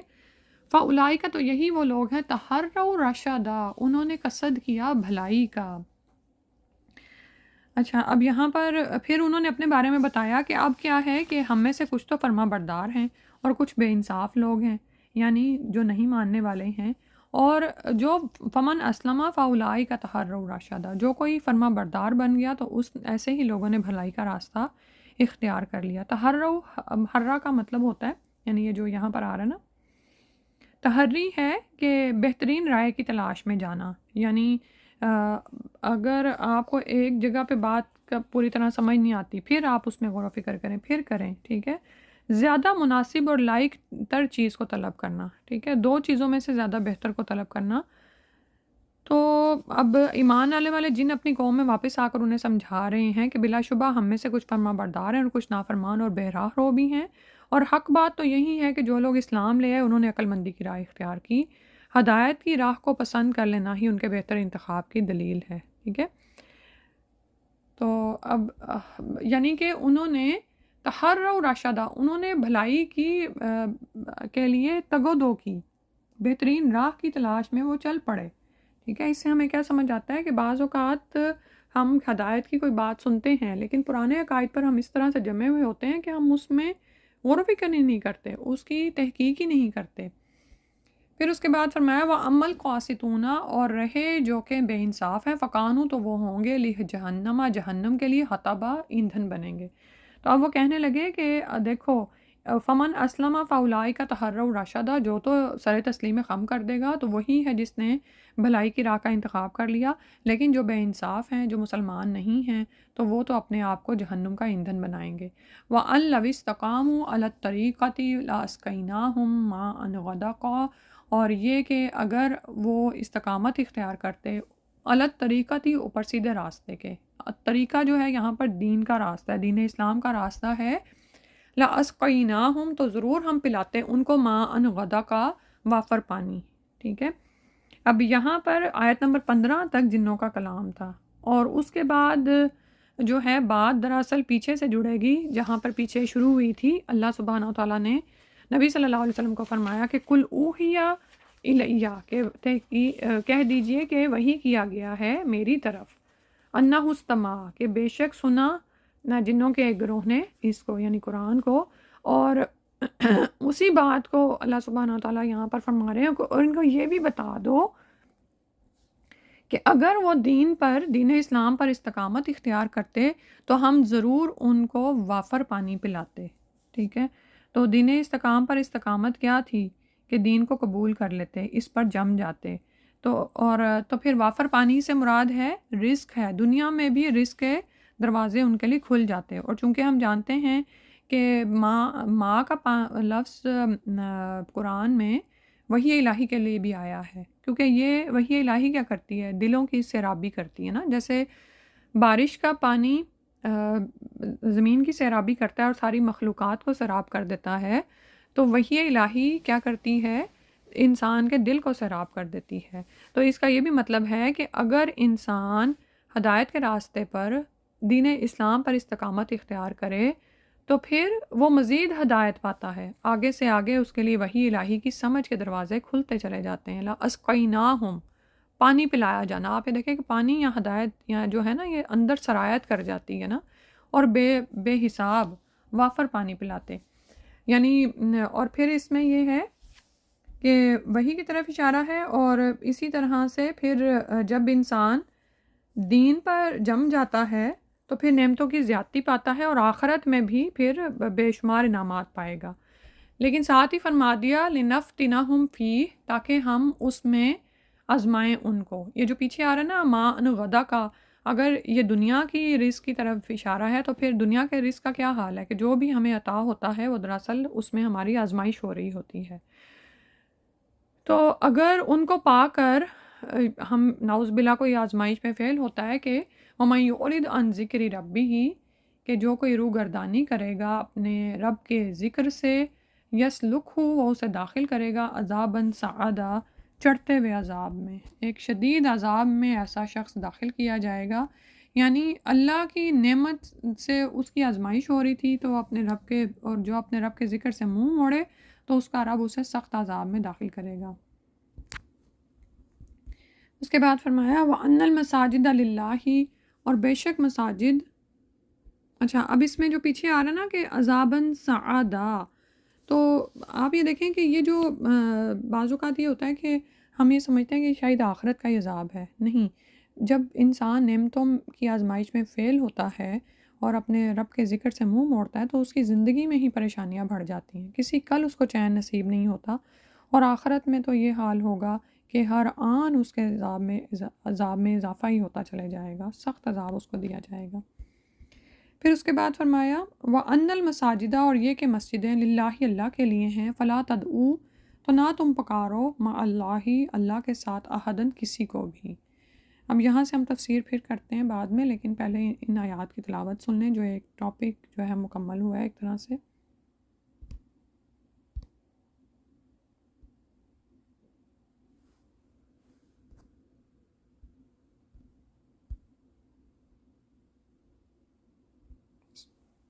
فاولئک، تو یہی وہ لوگ ہیں، تحروا رشدا، انہوں نے قصد کیا بھلائی کا۔ اچھا، اب یہاں پر پھر انہوں نے اپنے بارے میں بتایا کہ اب کیا ہے کہ ہم میں سے کچھ تو فرما بردار ہیں اور کچھ بے انصاف لوگ ہیں، یعنی جو نہیں ماننے والے ہیں، اور جو فمن اسلم فاولئک تحروا رشدا، جو کوئی فرما بردار بن گیا تو اس ایسے ہی لوگوں نے بھلائی کا راستہ اختیار کر لیا۔ حرہ کا مطلب ہوتا ہے، یعنی یہ جو یہاں پر آ رہا ہے نا، تحری ہے کہ بہترین رائے کی تلاش میں جانا، یعنی اگر آپ کو ایک جگہ پہ بات کا پوری طرح سمجھ نہیں آتی، پھر آپ اس میں غور و فکر کریں، پھر کریں، ٹھیک ہے؟ زیادہ مناسب اور لائق تر چیز کو طلب کرنا، ٹھیک ہے؟ دو چیزوں میں سے زیادہ بہتر کو طلب کرنا، تو اب ایمان آنے والے جن اپنی قوم میں واپس آ کر انہیں سمجھا رہے ہیں کہ بلا شبہ ہم میں سے کچھ فرما بردار ہیں اور کچھ نافرمان اور بہراہ رو بھی ہیں، اور حق بات تو یہی ہے کہ جو لوگ اسلام لے آئے انہوں نے عقل مندی کی راہ اختیار کی، ہدایت کی راہ کو پسند کر لینا ہی ان کے بہتر انتخاب کی دلیل ہے، ٹھیک ہے۔ تو اب یعنی کہ انہوں نے تحرّوا رشدا، انہوں نے بھلائی کی کے لیے تگ و دو کی، بہترین راہ کی تلاش میں وہ چل پڑے، ٹھیک ہے۔ اس سے ہمیں کیا سمجھ آتا ہے کہ بعض اوقات ہم ہدایت کی کوئی بات سنتے ہیں لیکن پرانے عقائد پر ہم اس طرح سے جمے ہوئے ہوتے ہیں کہ ہم اس میں غور و فکر نہیں کرتے، اس کی تحقیق ہی نہیں کرتے۔ پھر اس کے بعد فرمایا وہ عمل قاسطون، اور رہے جو کہ بے انصاف ہیں، فقانو تو وہ ہوں گے لہ جہنم، جہنم کے لیے حطبہ، ایندھن بنیں گے۔ تو اب وہ کہنے لگے کہ دیکھو فمن اسلم فاولئک تحروا رشدا، جو تو سر تسلیم خم کر دے گا تو وہی ہے جس نے بھلائی کی راہ کا انتخاب کر لیا، لیکن جو بے انصاف ہیں، جو مسلمان نہیں ہیں، تو وہ تو اپنے آپ کو جہنم کا ایندھن بنائیں گے۔ وَأَن لَوِ اسْتَقَامُوا عَلَى الطَّرِيقَةِ لَأَسْقَيْنَاهُم مَّاءً غَدَقًا، اور یہ کہ اگر وہ استقامت اختیار کرتے غلط طریقہ تھی، اوپر سیدھے راستے کے، طریقہ جو ہے یہاں پر دین کا راستہ ہے، دین اسلام کا راستہ ہے، لَأَسْقَيْنَاهُم تو ضرور ہم پلاتے ان کو ماءً غَدَقًا وافر پانی، ٹھیک ہے۔ اب یہاں پر آیت نمبر 15 تک جنوں کا کلام تھا، اور اس کے بعد جو ہے بات دراصل پیچھے سے جڑے گی، جہاں پر پیچھے شروع ہوئی تھی۔ اللہ سبحانہ وتعالیٰ نے نبی صلی اللہ علیہ وسلم کو فرمایا کہ کل اوحی الیہ، کہہ دیجئے کہ وحی کیا گیا ہے میری طرف، انہ استماع، کہ بے شک سنا نہ جنوں کے ایک گروہ نے اس کو یعنی قرآن کو، اور اسی بات کو اللہ سبحانہ وتعالیٰ یہاں پر فرما رہے ہیں، اور ان کو یہ بھی بتا دو کہ اگر وہ دین اسلام پر استقامت اختیار کرتے تو ہم ضرور ان کو وافر پانی پلاتے، ٹھیک ہے۔ تو دین استقام پر استقامت کیا تھی کہ دین کو قبول کر لیتے، اس پر جم جاتے، تو پھر وافر پانی سے مراد ہے رزق ہے، دنیا میں بھی رزق کے دروازے ان کے لیے کھل جاتے، اور چونکہ ہم جانتے ہیں کہ ماں کا لفظ قرآن میں وحی الہی کے لیے بھی آیا ہے، کیونکہ یہ وحی الہی کیا کرتی ہے، دلوں کی سیرابی کرتی ہے نا، جیسے بارش کا پانی زمین کی سیرابی کرتا ہے اور ساری مخلوقات کو سیراب کر دیتا ہے، تو وحی الہی کیا کرتی ہے، انسان کے دل کو سیراب کر دیتی ہے۔ تو اس کا یہ بھی مطلب ہے کہ اگر انسان ہدایت کے راستے پر دین اسلام پر استقامت اختیار کرے تو پھر وہ مزید ہدایت پاتا ہے، آگے سے آگے اس کے لیے وحی الہی کی سمجھ کے دروازے کھلتے چلے جاتے ہیں۔ لَأَسْقَيْنَاهُمْ، پانی پلایا جانا، آپ یہ دیکھیں کہ پانی یا ہدایت یا جو ہے نا یہ اندر سرایت کر جاتی ہے نا، اور بے حساب وافر پانی پلاتے، یعنی اور پھر اس میں یہ ہے کہ وحی کی طرف اشارہ ہے، اور اسی طرح سے پھر جب انسان دین پر جم جاتا ہے تو پھر نعمتوں کی زیادتی پاتا ہے، اور آخرت میں بھی پھر بے شمار انعامات پائے گا، لیکن ساتھ ہی فرما دیا لِنَفْتِنَهُمْ فِيهِ، تاکہ ہم اس میں آزمائیں ان کو۔ یہ جو پیچھے آ رہا ہے نا ماء غدا کا، اگر یہ دنیا کی رزق کی طرف اشارہ ہے تو پھر دنیا کے رزق کا کیا حال ہے کہ جو بھی ہمیں عطا ہوتا ہے وہ دراصل اس میں ہماری آزمائش ہو رہی ہوتی ہے۔ تو اگر ان کو پا کر ہم نعوذ باللہ کوئی آزمائش میں فیل ہوتا ہے کہ وَمَن يُعْرِضْ عَنْ ذِكْرِ رَبِّهِ، کہ جو کوئی روح گردانی کرے گا اپنے رب کے ذکر سے، یسلکہ، وہ اسے داخل کرے گا عذابًا صعدا، چڑھتے ہوئے عذاب میں، ایک شدید عذاب میں ایسا شخص داخل کیا جائے گا، یعنی اللہ کی نعمت سے اس کی آزمائش ہو رہی تھی تو اپنے رب کے، اور جو اپنے رب کے ذکر سے منہ موڑے تو اس کا رب اسے سخت عذاب میں داخل کرے گا۔ اس کے بعد فرمایا وَأَنَّ الْمَسَاجِدَ لِلَّهِ، اور بے شک مساجد، اچھا اب اس میں جو پیچھے آ رہا ہے نا کہ عذابًا صعدا، تو آپ یہ دیکھیں کہ یہ جو بعض اوقات یہ ہوتا ہے کہ ہم یہ سمجھتے ہیں کہ شاید آخرت کا ہی عذاب ہے، نہیں، جب انسان نعمتوں کی آزمائش میں فیل ہوتا ہے اور اپنے رب کے ذکر سے منہ موڑتا ہے تو اس کی زندگی میں ہی پریشانیاں بڑھ جاتی ہیں، کسی کل اس کو چین نصیب نہیں ہوتا، اور آخرت میں تو یہ حال ہوگا کہ ہر آن اس کے عذاب میں اضافہ ہی ہوتا چلے جائے گا، سخت عذاب اس کو دیا جائے گا۔ پھر اس کے بعد فرمایا وَأَنَّ الْمَسَاجِدَ، اور یہ کہ مسجدیں للہ اللہ کے لیے ہیں، فَلَا تَدْعُوا، تو نہ تم پکارو مع اللہ اللہ کے ساتھ احدن کسی کو بھی۔ اب یہاں سے ہم تفسیر پھر کرتے ہیں بعد میں، لیکن پہلے ان آیات کی تلاوت سن لیں، جو ایک ٹاپک جو ہے مکمل ہوا ہے ایک طرح سے۔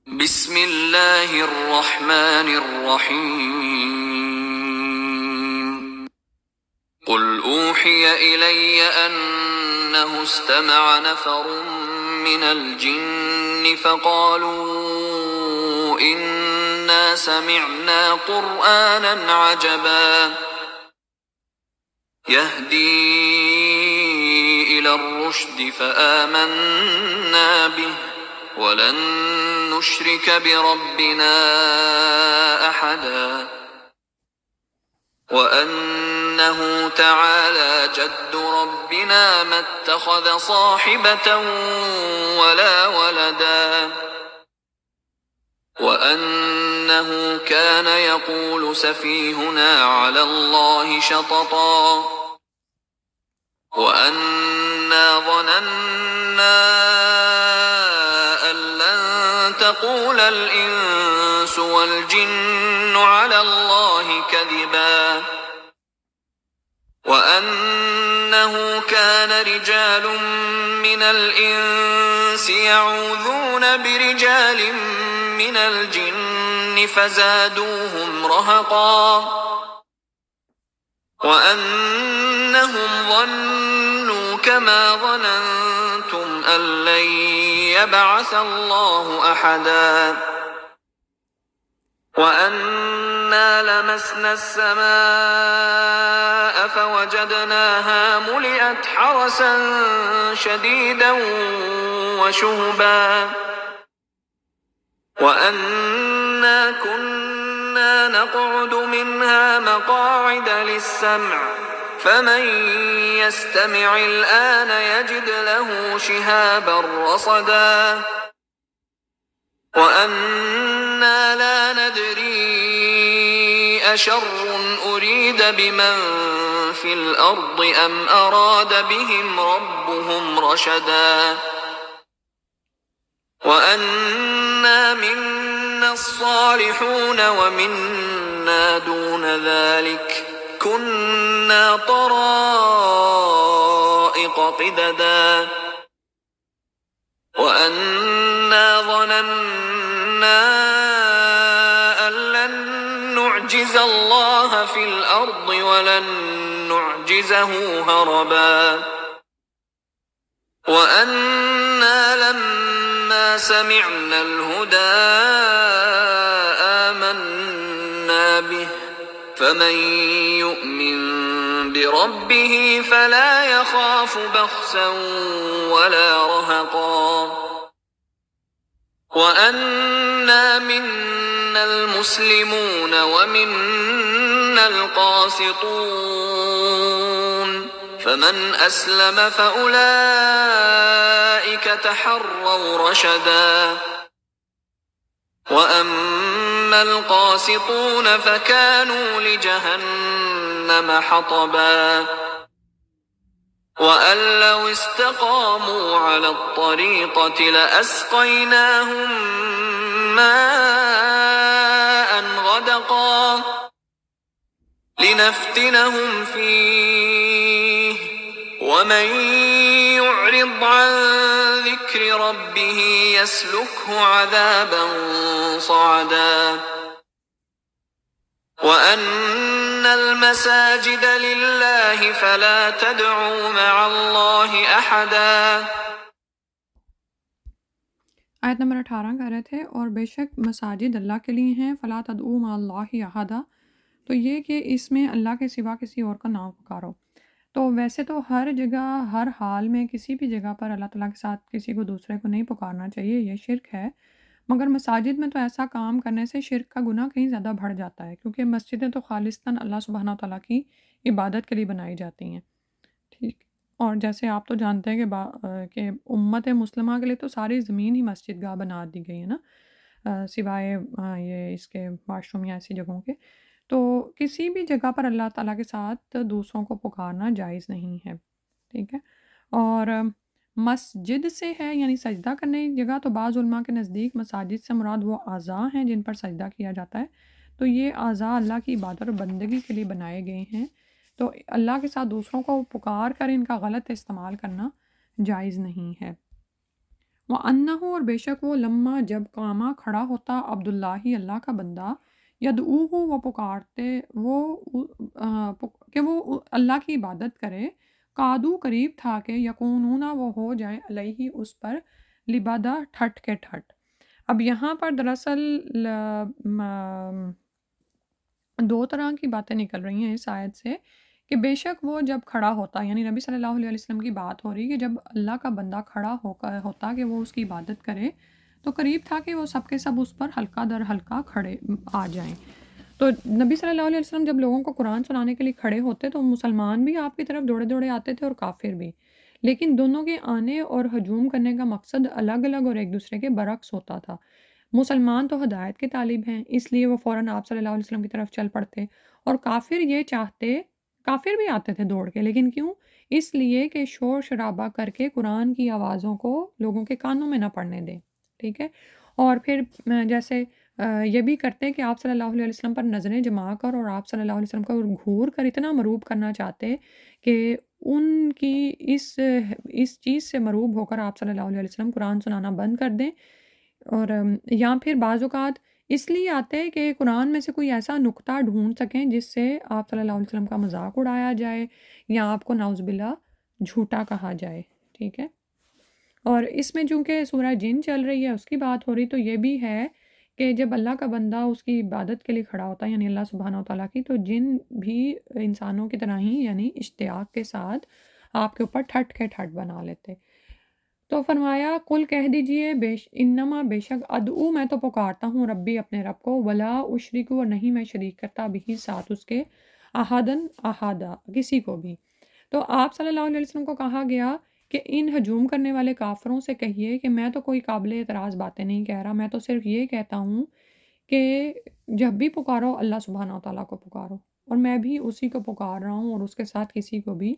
بسم اللہ الرحمن الرحیم قل اوحی الی انہ استمع نفر من الجن فقالوا انا سمعنا قرآنا عجبا يهدي الى الرشد فآمنا به ولن نشرك بربنا أحدا وأنه تعالى جد ربنا ما اتخذ صاحبة ولا ولدا وأنه كان يقول سفيهنا على الله شططا وأنا ظننا تقول الإنس والجن على الله كذبا وأنه كان رجال من الإنس يعوذون برجال من الجن فزادوهم رهقا وأنهم ظنوا كما ظننتم أن لن يبعث الله أحدا وأنا لمسنا السماء فوجدناها ملئت حرسا شديدا وشهبا وأنا كنا نقعد منها مقاعد للسمع فمن يستمع الآن يجد له شهابا رصدا وأنا لا ندري أشر أريد بمن في الأرض أم أراد بهم ربهم رشدا وأنا منا الصالحون ومنا دون ذلك كنا طرائق قددا وأنا ظننا أن لن نعجز الله في الأرض ولن نعجزه هربا وأنا لما سمعنا الهدى آمنا به فمن يؤمن بربه فلا يخاف بخسا ولا رهقا وأنا منا المسلمون ومنا القاسطون فمن أسلم فأولئك تحروا رشدا وأما القاسطون فكانوا لجهنم حطبا وأن لو استقاموا على الطريقة لأسقيناهم ماء غدقا لنفتنهم فيه ومن يعرض عن ذكر ربه يسلكه عذابا صعدا وأن المساجد لله فلا تدعوا مع الله أحدا۔ آیت نمبر 18 کہہ رہے تھے اور بے شک مساجد اللہ کے لیے ہیں، فلا تدعوا مع اللہ احدا، تو یہ کہ اس میں اللہ کے سوا کسی اور کا نام پکارو۔ تو ویسے تو ہر جگہ ہر حال میں کسی بھی جگہ پر اللہ تعالیٰ کے ساتھ کسی کو دوسرے کو نہیں پکارنا چاہیے، یہ شرک ہے، مگر مساجد میں تو ایسا کام کرنے سے شرک کا گناہ کہیں زیادہ بڑھ جاتا ہے، کیونکہ مسجدیں تو خالصتاً اللہ سبحانہ و تعالیٰ کی عبادت کے لیے بنائی جاتی ہیں، ٹھیک۔ اور جیسے آپ تو جانتے ہیں کہ امت مسلمہ کے لیے تو ساری زمین ہی مسجد گاہ بنا دی گئی ہے نا، سوائے یہ اس کے واش روم یا ایسی جگہوں کے۔ تو کسی بھی جگہ پر اللہ تعالیٰ کے ساتھ دوسروں کو پکارنا جائز نہیں ہے، ٹھیک ہے؟ اور مسجد سے ہے یعنی سجدہ کرنے کی جگہ، تو بعض علماء کے نزدیک مساجد سے مراد وہ اعضاء ہیں جن پر سجدہ کیا جاتا ہے، تو یہ اعضاء اللہ کی عبادت اور بندگی کے لیے بنائے گئے ہیں، تو اللہ کے ساتھ دوسروں کو پکار کر ان کا غلط استعمال کرنا جائز نہیں ہے۔ وَأَنَّهُ اور بے شک وہ لما جب قامہ کھڑا ہوتا عبداللہ اللہ کا بندہ، یدعوہ وہ پکارتے وہ کہ وہ اللہ کی عبادت کرے، قادو قریب تھا کہ یکونون وہ ہو جائے علیہ اس پر لبادہ ٹھٹ کے ٹھٹ۔ اب یہاں پر دراصل دو طرح کی باتیں نکل رہی ہیں اس آیت سے، کہ بے شک وہ جب کھڑا ہوتا، یعنی نبی صلی اللہ علیہ وسلم کی بات ہو رہی کہ جب اللہ کا بندہ کھڑا ہوتا کہ وہ اس کی عبادت کرے، تو قریب تھا کہ وہ سب کے سب اس پر ہلکا در ہلکا کھڑے آ جائیں۔ تو نبی صلی اللہ علیہ وسلم جب لوگوں کو قرآن سنانے کے لیے کھڑے ہوتے تو مسلمان بھی آپ کی طرف دوڑے دوڑے آتے تھے اور کافر بھی، لیکن دونوں کے آنے اور ہجوم کرنے کا مقصد الگ الگ اور ایک دوسرے کے برعکس ہوتا تھا۔ مسلمان تو ہدایت کے طالب ہیں، اس لیے وہ فوراً آپ صلی اللہ علیہ وسلم کی طرف چل پڑتے، اور کافر یہ چاہتے، کافر بھی آتے تھے دوڑ کے، لیکن کیوں؟ اس لیے کہ شور شرابہ کر کے قرآن کی آوازوں کو لوگوں کے کانوں میں نہ پڑنے دیں، ٹھیک ہے؟ اور پھر جیسے یہ بھی کرتے کہ آپ صلی اللہ علیہ وسلم پر نظریں جما کر اور آپ صلی اللہ علیہ وسلم کو گھور کر اتنا مروب کرنا چاہتے کہ ان کی اس چیز سے مروب ہو کر آپ صلی اللہ علیہ وسلم قرآن سنانا بند کر دیں، اور یا پھر بعض اوقات اس لیے آتے کہ قرآن میں سے کوئی ایسا نقطہ ڈھونڈ سکیں جس سے آپ صلی اللہ علیہ وسلم کا مذاق اڑایا جائے یا آپ کو نعوذ باللہ جھوٹا کہا جائے، ٹھیک ہے؟ اور اس میں چونکہ سورہ جن چل رہی ہے، اس کی بات ہو رہی، تو یہ بھی ہے کہ جب اللہ کا بندہ اس کی عبادت کے لیے کھڑا ہوتا ہے یعنی اللہ سبحانہ وتعالیٰ کی، تو جن بھی انسانوں کی طرح ہی یعنی اشتیاق کے ساتھ آپ کے اوپر ٹھٹ کے ٹھٹ بنا لیتے۔ تو فرمایا قل کہہ دیجئے انما بے شک ادعو میں تو پکارتا ہوں ربی اپنے رب کو، ولا اشرکو اور نہیں میں شریک کرتا بھی ساتھ اس کے احدن احدہ کسی کو بھی۔ تو آپ صلی اللہ علیہ وسلم کو کہا گیا کہ ان ہجوم کرنے والے کافروں سے کہیے کہ میں تو کوئی قابل اعتراض باتیں نہیں کہہ رہا، میں تو صرف یہ کہتا ہوں کہ جب بھی پکارو اللہ سبحانہ وتعالیٰ کو پکارو، اور میں بھی اسی کو پکار رہا ہوں اور اس کے ساتھ کسی کو بھی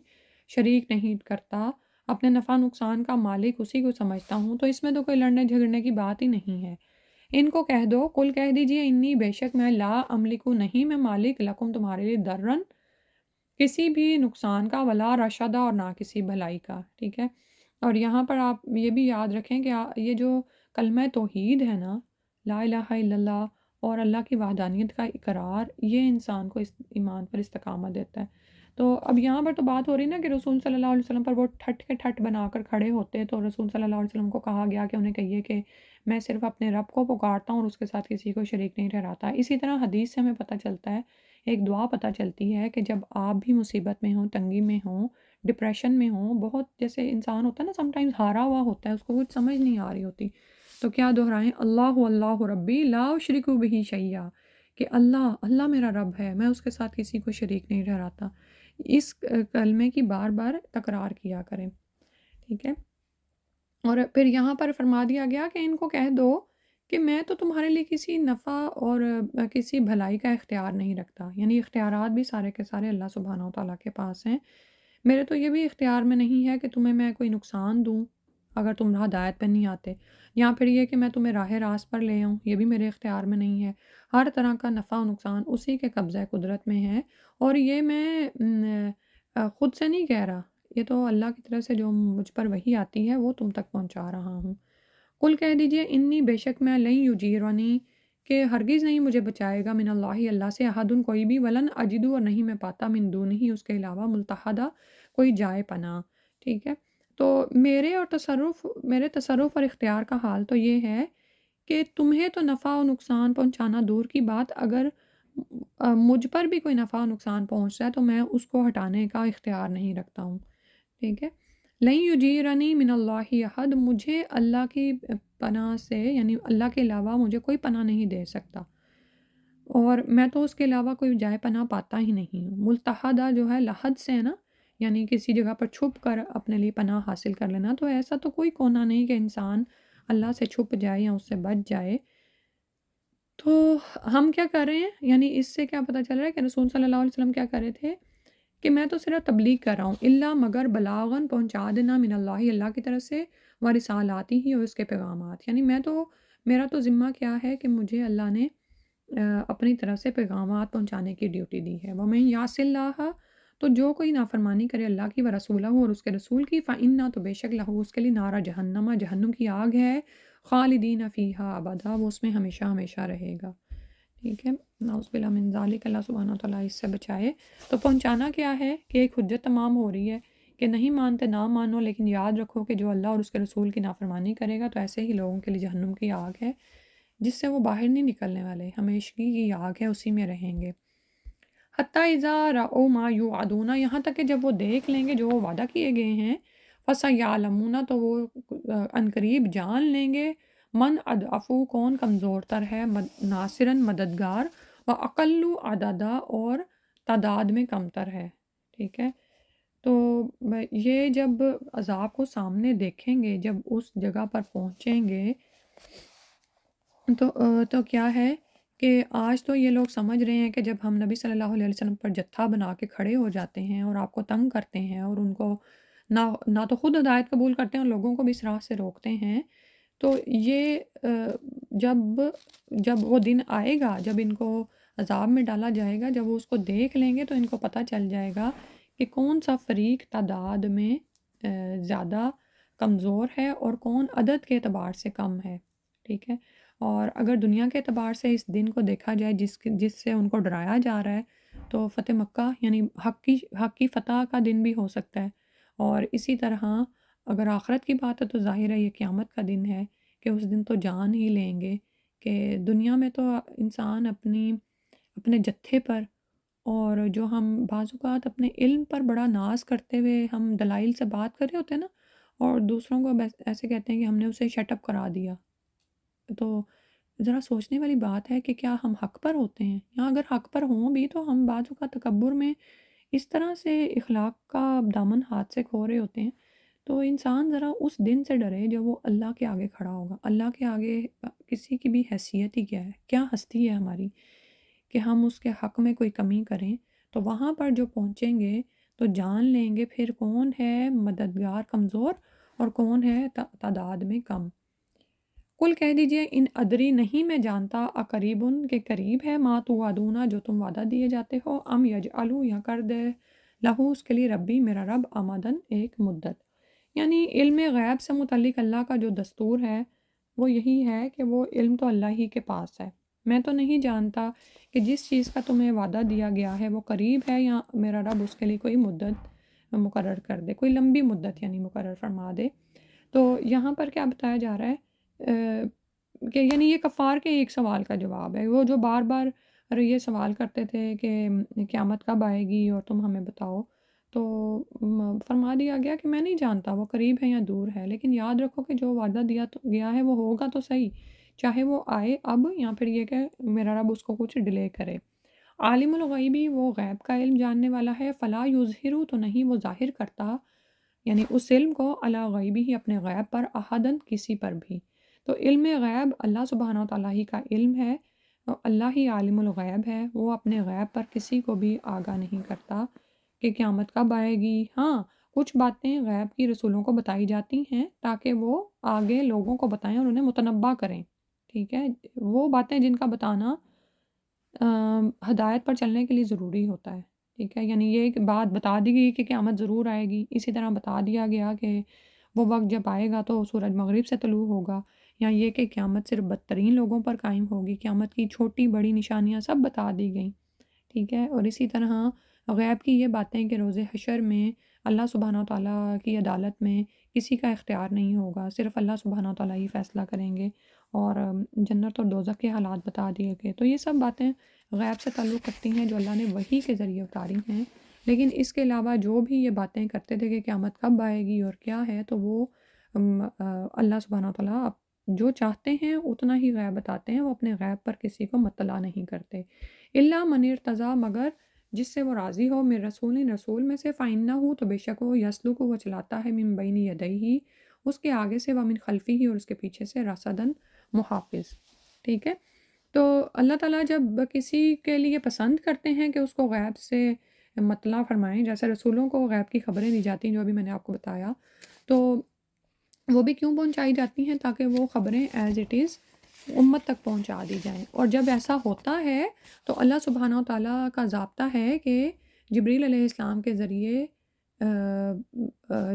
شریک نہیں کرتا، اپنے نفع نقصان کا مالک اسی کو سمجھتا ہوں، تو اس میں تو کوئی لڑنے جھگڑنے کی بات ہی نہیں ہے۔ ان کو کہہ دو، قل کہہ دیجئے انی بے شک میں لا املکو نہیں میں مالک لکم تمہارے لیے درن کسی بھی نقصان کا، ولا رشدہ اور نہ کسی بھلائی کا، ٹھیک ہے؟ اور یہاں پر آپ یہ بھی یاد رکھیں کہ یہ جو کلمہ توحید ہے نا، لا الہ الا اللہ اور اللہ کی وحدانیت کا اقرار، یہ انسان کو اس ایمان پر استقامت دیتا ہے۔ تو اب یہاں پر تو بات ہو رہی نا کہ رسول صلی اللہ علیہ وسلم پر وہ ٹھٹ کے ٹھٹ بنا کر کھڑے ہوتے، تو رسول صلی اللہ علیہ وسلم کو کہا گیا کہ انہیں کہیے کہ میں صرف اپنے رب کو پکارتا ہوں اور اس کے ساتھ کسی کو شریک نہیں ٹھہراتا۔ اسی طرح حدیث سے ہمیں پتہ چلتا ہے، ایک دعا پتہ چلتی ہے کہ جب آپ بھی مصیبت میں ہوں، تنگی میں ہوں، ڈپریشن میں ہوں، بہت جیسے انسان ہوتا ہے نا سم ٹائمز ہارا ہوا ہوتا ہے، اس کو کچھ سمجھ نہیں آ رہی ہوتی، تو کیا دہرائیں؟ اللہ اللہ ربی لا اشرک بہ شیئا، کہ اللہ اللہ میرا رب ہے، میں اس کے ساتھ کسی کو شریک نہیں ٹھہراتا۔ اس کلمے کی بار بار تکرار کیا کریں، ٹھیک ہے؟ اور پھر یہاں پر فرما دیا گیا کہ ان کو کہہ دو کہ میں تو تمہارے لیے کسی نفع اور کسی بھلائی کا اختیار نہیں رکھتا، یعنی اختیارات بھی سارے کے سارے اللہ سبحانہ و تعالیٰ کے پاس ہیں، میرے تو یہ بھی اختیار میں نہیں ہے کہ تمہیں میں کوئی نقصان دوں اگر تم ہدایت پہ نہیں آتے، یا پھر یہ کہ میں تمہیں راہ راست پر لے آؤں، یہ بھی میرے اختیار میں نہیں ہے۔ ہر طرح کا نفع و نقصان اسی کے قبضہ قدرت میں ہے، اور یہ میں خود سے نہیں کہہ رہا، یہ تو اللہ کی طرف سے جو مجھ پر وحی آتی ہے وہ تم تک پہنچا رہا ہوں۔ قل کہہ دیجئے انی بے شک میں لن یجیرنی کہ ہرگز نہیں مجھے بچائے گا من اللہ اللہ سے احدن کوئی بھی، ولن اجدو اور نہیں میں پاتا من دونہ اس کے علاوہ ملتحدہ کوئی جائے پناہ، ٹھیک ہے؟ تو میرے تصرف اور اختیار کا حال تو یہ ہے کہ تمہیں تو نفع و نقصان پہنچانا دور کی بات، اگر مجھ پر بھی کوئی نفع و نقصان پہنچ رہا ہے تو میں اس کو ہٹانے کا اختیار نہیں رکھتا ہوں، ٹھیک ہے؟ لن یجیرنی من اللہ احد، مجھے اللہ کی پناہ سے یعنی اللہ کے علاوہ مجھے کوئی پناہ نہیں دے سکتا، اور میں تو اس کے علاوہ کوئی جائے پناہ پاتا ہی نہیں ہوں۔ ملتحدہ جو ہے لحد سے ہے نا، یعنی کسی جگہ پر چھپ کر اپنے لیے پناہ حاصل کر لینا، تو ایسا تو کوئی کونا نہیں کہ انسان اللہ سے چھپ جائے یا اس سے بچ جائے۔ تو ہم کیا کر رہے ہیں، یعنی اس سے کیا پتہ چل رہا ہے کہ رسول صلی اللہ علیہ وسلم کیا کر رہے تھے کہ میں تو صرف تبلیغ کر رہا ہوں، الا مگر بلاغاً پہنچا دینا من اللہ، اللہ کی طرف سے، و رسالاتی ہی، اور اس کے پیغامات، یعنی میرا تو ذمہ کیا ہے کہ مجھے اللہ نے اپنی طرف سے پیغامات پہنچانے کی ڈیوٹی دی ہے۔ وَمَن یعص اللّہ، تو جو کوئی نافرمانی کرے اللہ کی و رسولہ، اور اس کے رسول کی، فَإِنَّ، تو بے شک لہو اس کے لیے، نارا جہنم، جہنم کی آگ ہے، خالدین فیہا ابدا، وہ اس میں ہمیشہ ہمیشہ رہے گا۔ ٹھیک ہے، نعوذ باللہ من ذالک، اللہ سبحانہ وتعالیٰ اس سے بچائے۔ تو پہنچانا کیا ہے کہ ایک حجت تمام ہو رہی ہے کہ نہیں مانتے نہ مانو، لیکن یاد رکھو کہ جو اللہ اور اس کے رسول کی نافرمانی کرے گا تو ایسے ہی لوگوں کے لیے جہنم کی آگ ہے، جس سے وہ باہر نہیں نکلنے والے، ہمیشگی کی آگ ہے، اسی میں رہیں گے۔ حتیٰ اذا رأوا ما یوعدون، یہاں تک کہ جب وہ دیکھ لیں گے جو وہ وعدہ کیے گئے ہیں، فسیعلمون، تو وہ عنقریب جان لیں گے، من اضعف، کون کمزور تر ہے، ناصراً مددگار، و اقل عددا، اور تعداد میں کم تر ہے۔ ٹھیک ہے، تو یہ جب عذاب کو سامنے دیکھیں گے، جب اس جگہ پر پہنچیں گے، تو کیا ہے کہ آج تو یہ لوگ سمجھ رہے ہیں کہ جب ہم نبی صلی اللہ علیہ وسلم پر جتھا بنا کے کھڑے ہو جاتے ہیں اور آپ کو تنگ کرتے ہیں اور ان کو نہ تو خود ہدایت قبول کرتے ہیں اور لوگوں کو بھی اس راہ سے روکتے ہیں، تو یہ جب جب وہ دن آئے گا، جب ان کو عذاب میں ڈالا جائے گا، جب وہ اس کو دیکھ لیں گے تو ان کو پتہ چل جائے گا کہ کون سا فریق تعداد میں زیادہ کمزور ہے اور کون عدد کے اعتبار سے کم ہے۔ ٹھیک ہے، اور اگر دنیا کے اعتبار سے اس دن کو دیکھا جائے جس سے ان کو ڈرایا جا رہا ہے، تو فتح مکہ یعنی حق کی فتح کا دن بھی ہو سکتا ہے، اور اسی طرح اگر آخرت کی بات ہے تو ظاہر ہے یہ قیامت کا دن ہے کہ اس دن تو جان ہی لیں گے، کہ دنیا میں تو انسان اپنے جتھے پر، اور جو ہم بعض اوقات اپنے علم پر بڑا ناز کرتے ہوئے ہم دلائل سے بات کر رہے ہوتے ہیں نا، اور دوسروں کو ایسے کہتے ہیں کہ ہم نے اسے شٹ اپ کرا دیا، تو ذرا سوچنے والی بات ہے کہ کیا ہم حق پر ہوتے ہیں، یا اگر حق پر ہوں بھی تو ہم بعض اوقات تکبر میں اس طرح سے اخلاق کا دامن ہاتھ سے کھو رہے ہوتے ہیں۔ تو انسان ذرا اس دن سے ڈرے جب وہ اللہ کے آگے کھڑا ہوگا، اللہ کے آگے کسی کی بھی حیثیت ہی کیا ہے، کیا ہستی ہے ہماری کہ ہم اس کے حق میں کوئی کمی کریں، تو وہاں پر جو پہنچیں گے تو جان لیں گے پھر کون ہے مددگار کمزور اور کون ہے تعداد میں کم۔ کل کہہ دیجئے ان ادری، نہیں میں جانتا، اقریبن کے قریب ہے، ما توعدون، جو تم وعدہ دیے جاتے ہو، ام یجعلوا، یا کر دے لہو اس کے لیے، ربی میرا رب، آمدن ایک مدت، یعنی علم غیب سے متعلق اللہ کا جو دستور ہے وہ یہی ہے کہ وہ علم تو اللہ ہی کے پاس ہے، میں تو نہیں جانتا کہ جس چیز کا تمہیں وعدہ دیا گیا ہے وہ قریب ہے، یا میرا رب اس کے لیے کوئی مدت مقرر کر دے، کوئی لمبی مدت یعنی مقرر فرما دے۔ تو یہاں پر کیا بتایا جا رہا ہے کہ یعنی یہ کفار کے ایک سوال کا جواب ہے، وہ جو بار بار یہ سوال کرتے تھے کہ قیامت کب آئے گی اور تم ہمیں بتاؤ، تو فرما دیا گیا کہ میں نہیں جانتا وہ قریب ہے یا دور ہے، لیکن یاد رکھو کہ جو وعدہ دیا تو گیا ہے وہ ہوگا تو صحیح، چاہے وہ آئے اب یا پھر یہ کہ میرا رب اس کو کچھ ڈیلے کرے۔ عالم الغیبی، وہ غیب کا علم جاننے والا ہے، فلا یظہرو، تو نہیں وہ ظاہر کرتا، یعنی اس علم کو، علی غیبی ہی، اپنے غیب پر، احدن، کسی پر بھی۔ تو علم غیب اللہ سبحانہ وتعالیٰ ہی کا علم ہے، اور اللہ ہی عالم الغیب ہے، وہ اپنے غیب پر کسی کو بھی آگاہ نہیں کرتا کہ قیامت کب آئے گی۔ ہاں، کچھ باتیں غیب کی رسولوں کو بتائی جاتی ہیں تاکہ وہ آگے لوگوں کو بتائیں اور انہیں متنبع کریں، ٹھیک ہے، وہ باتیں جن کا بتانا ہدایت پر چلنے کے لیے ضروری ہوتا ہے، ٹھیک ہے، یعنی یہ ایک بات بتا دی گئی کہ قیامت ضرور آئے گی، اسی طرح بتا دیا گیا کہ وہ وقت جب آئے گا تو سورج مغرب سے طلوع ہوگا، یا یہ کہ قیامت صرف بدترین لوگوں پر قائم ہوگی، قیامت کی چھوٹی بڑی نشانیاں سب بتا دی گئیں، ٹھیک ہے، اور اسی طرح غیب کی یہ باتیں کہ روز حشر میں اللہ سبحانہ وتعالیٰ کی عدالت میں کسی کا اختیار نہیں ہوگا، صرف اللہ سبحانہ وتعالیٰ ہی فیصلہ کریں گے، اور جنت اور دوزخ کے حالات بتا دیے گئے، تو یہ سب باتیں غیب سے تعلق رکھتی ہیں جو اللہ نے وحی کے ذریعے اتاری ہیں، لیکن اس کے علاوہ جو بھی یہ باتیں کرتے تھے کہ قیامت کب آئے گی اور کیا ہے، تو وہ اللہ سبحانہ وتعالیٰ جو چاہتے ہیں اتنا ہی غیب بتاتے ہیں، وہ اپنے غیب پر کسی کو مطلع نہیں کرتے۔ الا من ارتضیٰ، مگر جس سے وہ راضی ہو، من رسول، رسول میں سے، فإنہ، تو بے شک وہ، یسلک، وہ چلاتا ہے، من بین یدیہ، اس کے آگے سے، ومن خلفہ، اور اس کے پیچھے سے، رصدن، محافظ، ٹھیک ہے۔ تو اللہ تعالیٰ جب کسی کے لیے پسند کرتے ہیں کہ اس کو غیب سے مطلع فرمائیں، جیسے رسولوں کو غیب کی خبریں دی جاتی ہیں جو ابھی میں نے آپ کو بتایا، تو وہ بھی کیوں پہنچائی جاتی ہیں؟ تاکہ وہ خبریں ایز اٹ از امت تک پہنچا دی جائیں۔ اور جب ایسا ہوتا ہے تو اللہ سبحانہ و تعالیٰ کا ضابطہ ہے کہ جبریل علیہ السلام کے ذریعے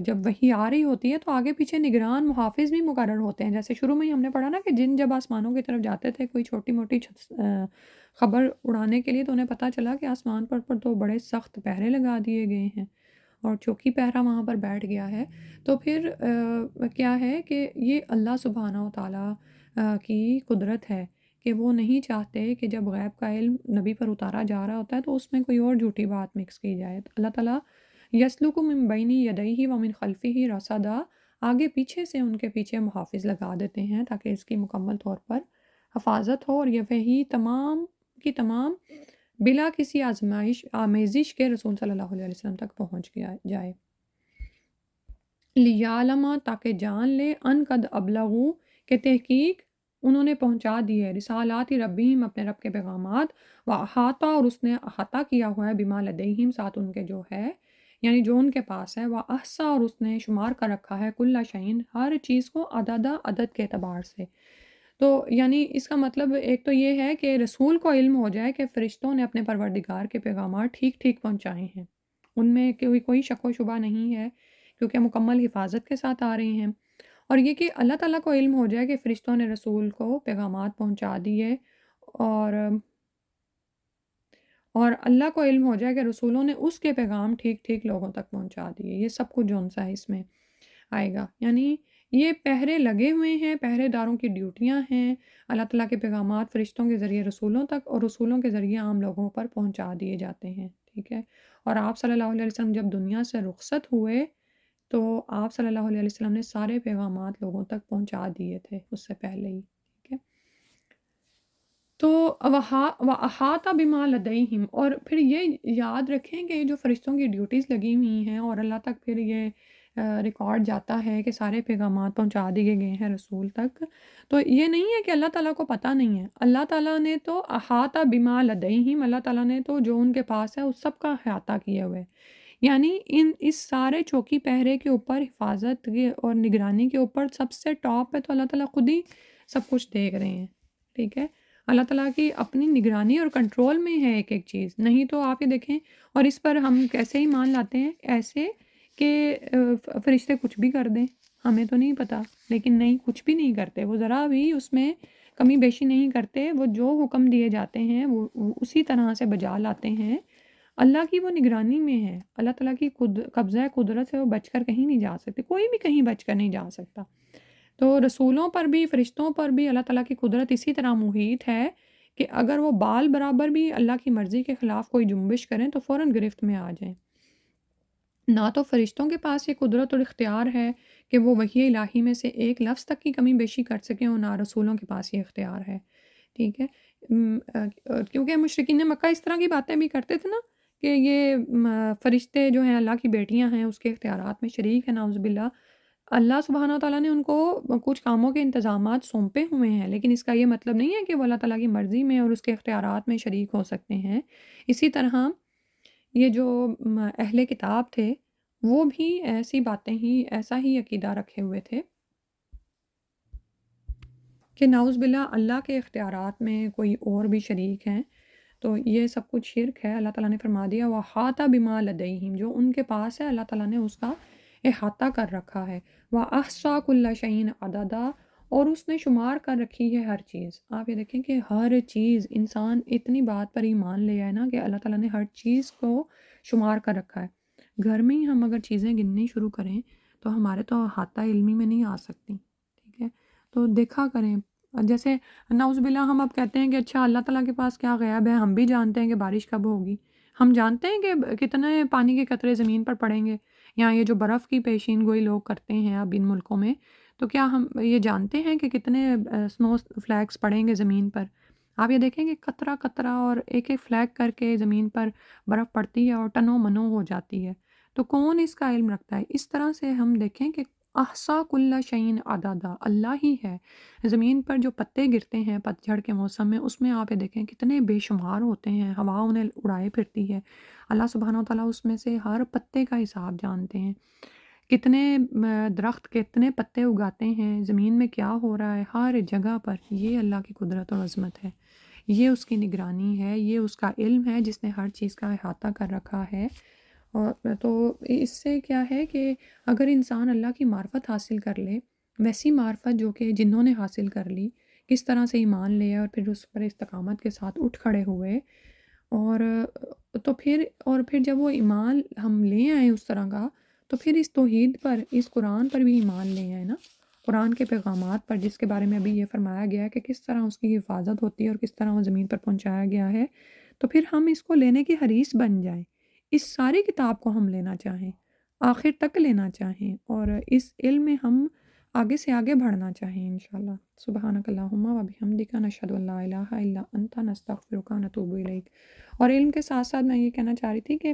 جب وحی آ رہی ہوتی ہے تو آگے پیچھے نگران محافظ بھی مقرر ہوتے ہیں۔ جیسے شروع میں ہی ہم نے پڑھا نا کہ جن جب آسمانوں کی طرف جاتے تھے کوئی چھوٹی موٹی خبر اڑانے کے لیے، تو انہیں پتہ چلا کہ آسمان پر تو بڑے سخت پہرے لگا دیے گئے ہیں اور چوکی پہرا وہاں پر بیٹھ گیا ہے۔ تو پھر کیا ہے کہ یہ اللہ سبحانہ و تعالیٰ کی قدرت ہے کہ وہ نہیں چاہتے کہ جب غیب کا علم نبی پر اتارا جا رہا ہوتا ہے تو اس میں کوئی اور جھوٹی بات مکس کی جائے۔ تو اللہ تعالیٰ یسلک من بین یدیہ ومن خلفہ رصدا، آگے پیچھے سے ان کے پیچھے محافظ لگا دیتے ہیں تاکہ اس کی مکمل طور پر حفاظت ہو، اور یہ وحی تمام کی تمام بلا کسی آمیزش کے رسول صلی اللہ علیہ وسلم تک پہنچ گیا جائے۔ لیعلم، تاکہ جان لے، ان قد ابلغوا، کہ تحقیق انہوں نے پہنچا دی ہے، رسالات ربہم، اپنے رب کے پیغامات، واحاطہ، اور اس نے احاطہ کیا ہوا ہے، بما لدیہم، ساتھ ان کے جو ہے، یعنی جو ان کے پاس ہے، واحصا، اور اس نے شمار کر رکھا ہے، کل شیء، ہر چیز کو، عدد کے اعتبار سے۔ تو یعنی اس کا مطلب ایک تو یہ ہے کہ رسول کو علم ہو جائے کہ فرشتوں نے اپنے پروردگار کے پیغامات ٹھیک ٹھیک پہنچائے ہیں، ان میں کوئی شک و شبہ نہیں ہے کیونکہ مکمل حفاظت کے ساتھ آ رہے ہیں۔ اور یہ کہ اللہ تعالیٰ کو علم ہو جائے کہ فرشتوں نے رسول کو پیغامات پہنچا دیے، اور اور اللہ کو علم ہو جائے کہ رسولوں نے اس کے پیغام ٹھیک ٹھیک لوگوں تک پہنچا دیے۔ یہ سب کچھ جون سا ہے اس میں آئے گا، یعنی یہ پہرے لگے ہوئے ہیں، پہرے داروں کی ڈیوٹیاں ہیں، اللہ تعالیٰ کے پیغامات فرشتوں کے ذریعے رسولوں تک اور رسولوں کے ذریعے عام لوگوں پر پہنچا دیے جاتے ہیں، ٹھیک ہے۔ اور آپ صلی اللہ علیہ وسلم جب دنیا سے رخصت ہوئے تو آپ صلی اللہ علیہ وسلم نے سارے پیغامات لوگوں تک پہنچا دیے تھے اس سے پہلے ہی، ٹھیک ہے۔ تو وَأَحَاطَ بِمَا لَدَيْهِمْ، اور پھر یہ یاد رکھیں کہ جو فرشتوں کی ڈیوٹیز لگی ہوئی ہیں اور اللہ تک پھر یہ ریکارڈ جاتا ہے کہ سارے پیغامات پہنچا دیے گئے ہیں رسول تک، تو یہ نہیں ہے کہ اللہ تعالیٰ کو پتہ نہیں ہے۔ اللہ تعالیٰ نے تو احاطہ بما لدیہم، اللہ تعالیٰ نے تو جو ان کے پاس ہے اس سب کا احاطہ کیے ہوئے، یعنی اس سارے چوکی پہرے کے اوپر، حفاظت کے اور نگرانی کے اوپر سب سے ٹاپ پہ تو اللہ تعالیٰ خود ہی سب کچھ دیکھ رہے ہیں، ٹھیک ہے۔ اللہ تعالیٰ کی اپنی نگرانی اور کنٹرول میں ہے ایک ایک چیز، نہیں تو آپ یہ دیکھیں، اور اس پر ہم کیسے ہی مان لاتے ہیں، ایسے کہ فرشتے کچھ بھی کر دیں، ہمیں تو نہیں پتہ، لیکن نہیں، کچھ بھی نہیں کرتے، وہ ذرا بھی اس میں کمی بیشی نہیں کرتے، وہ جو حکم دیے جاتے ہیں وہ اسی طرح سے بجا لاتے ہیں۔ اللہ کی وہ نگرانی میں ہے، اللہ تعالیٰ کی قبضہ قدرت سے وہ بچ کر کہیں نہیں جا سکتے، کوئی بھی کہیں بچ کر نہیں جا سکتا۔ تو رسولوں پر بھی، فرشتوں پر بھی اللہ تعالیٰ کی قدرت اسی طرح محیط ہے کہ اگر وہ بال برابر بھی اللہ کی مرضی کے خلاف کوئی جنبش کریں تو فوراً گرفت میں آ جائیں۔ نہ تو فرشتوں کے پاس یہ قدرت اور اختیار ہے کہ وہ وحی الہی میں سے ایک لفظ تک کی کمی بیشی کر سکیں، اور نہ رسولوں کے پاس یہ اختیار ہے، ٹھیک ہے۔ کیونکہ مشرکین مکہ اس طرح کی باتیں بھی کرتے تھے نا کہ یہ فرشتے جو ہیں اللہ کی بیٹیاں ہیں، اس کے اختیارات میں شریک ہیں، نعوذ باللہ۔ اللہ سبحانہ وتعالیٰ نے ان کو کچھ کاموں کے انتظامات سونپے ہوئے ہیں، لیکن اس کا یہ مطلب نہیں ہے کہ وہ اللہ تعالیٰ کی مرضی میں اور اس کے اختیارات میں شریک ہو سکتے ہیں۔ اسی طرح یہ جو اہل کتاب تھے وہ بھی ایسی باتیں ہی، ایسا ہی عقیدہ رکھے ہوئے تھے کہ نعوذ باللہ اللہ کے اختیارات میں کوئی اور بھی شریک ہیں، تو یہ سب کچھ شرک ہے۔ اللہ تعالیٰ نے فرما دیا وَأَحَاطَ بِمَا لَدَيْهِمْ، جو ان کے پاس ہے اللہ تعالیٰ نے اس کا احاطہ کر رکھا ہے۔ وَأَحْصَىٰ كُلَّ شَيْءٍ عَدَدًا، اور اس نے شمار کر رکھی ہے ہر چیز۔ آپ یہ دیکھیں کہ ہر چیز، انسان اتنی بات پر ایمان لے آئے نا کہ اللہ تعالیٰ نے ہر چیز کو شمار کر رکھا ہے۔ گھر میں ہی ہم اگر چیزیں گننی شروع کریں تو ہمارے تو احاطہ علمی میں نہیں آ سکتی، ٹھیک ہے۔ تو دیکھا کریں، جیسے نعوذ باللہ ہم اب کہتے ہیں کہ اچھا اللہ تعالیٰ کے پاس کیا غیب ہے، ہم بھی جانتے ہیں کہ بارش کب ہوگی، ہم جانتے ہیں کہ کتنے پانی کے قطرے زمین پر پڑیں گے، یا یہ جو برف کی پیشین گوئی لوگ کرتے ہیں اب ان ملکوں میں، تو کیا ہم یہ جانتے ہیں کہ کتنے سنو فلیکس پڑیں گے زمین پر؟ آپ یہ دیکھیں کہ قطرہ قطرہ اور ایک ایک فلیک کر کے زمین پر برف پڑتی ہے اور ٹنوں منوں ہو جاتی ہے، تو کون اس کا علم رکھتا ہے؟ اس طرح سے ہم دیکھیں کہ احصا کل شعین عددا، اللہ ہی ہے۔ زمین پر جو پتے گرتے ہیں پت جھڑ کے موسم میں، اس میں آپ یہ دیکھیں کتنے بے شمار ہوتے ہیں، ہوا انہیں اڑائے پھرتی ہے۔ اللہ سبحانہ و تعالیٰ اس میں سے ہر پتے کا حساب جانتے ہیں، کتنے درخت کتنے پتے اگاتے ہیں، زمین میں کیا ہو رہا ہے ہر جگہ پر۔ یہ اللہ کی قدرت اور عظمت ہے، یہ اس کی نگرانی ہے، یہ اس کا علم ہے جس نے ہر چیز کا احاطہ کر رکھا ہے۔ اور تو اس سے کیا ہے کہ اگر انسان اللہ کی معرفت حاصل کر لے، ویسی معرفت جو کہ جنہوں نے حاصل کر لی، کس طرح سے ایمان لے اور پھر اس پر استقامت کے ساتھ اٹھ کھڑے ہوئے، اور پھر جب وہ ایمان ہم لے آئیں اس طرح کا، تو پھر اس توحید پر، اس قرآن پر بھی ایمان لے آئیں نا، قرآن کے پیغامات پر، جس کے بارے میں ابھی یہ فرمایا گیا ہے کہ کس طرح اس کی حفاظت ہوتی ہے اور کس طرح وہ زمین پر پہنچایا گیا ہے، تو پھر ہم اس کو لینے کے حریص بن جائیں، اس ساری کتاب کو ہم لینا چاہیں، آخر تک لینا چاہیں، اور اس علم میں ہم آگے سے آگے بڑھنا چاہیں انشاءاللہ۔ سبحانک اللہم و بحمدک، نشہد ان لا الہ الا انت، نستغفرک و نتوب الیک۔ اور علم کے ساتھ ساتھ میں یہ کہنا چاہ رہی تھی کہ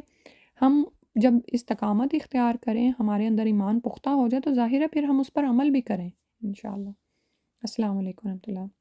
ہم جب استقامت اختیار کریں، ہمارے اندر ایمان پختہ ہو جائے، تو ظاہر ہے پھر ہم اس پر عمل بھی کریں انشاءاللہ۔ السلام علیکم و رحمۃ اللہ۔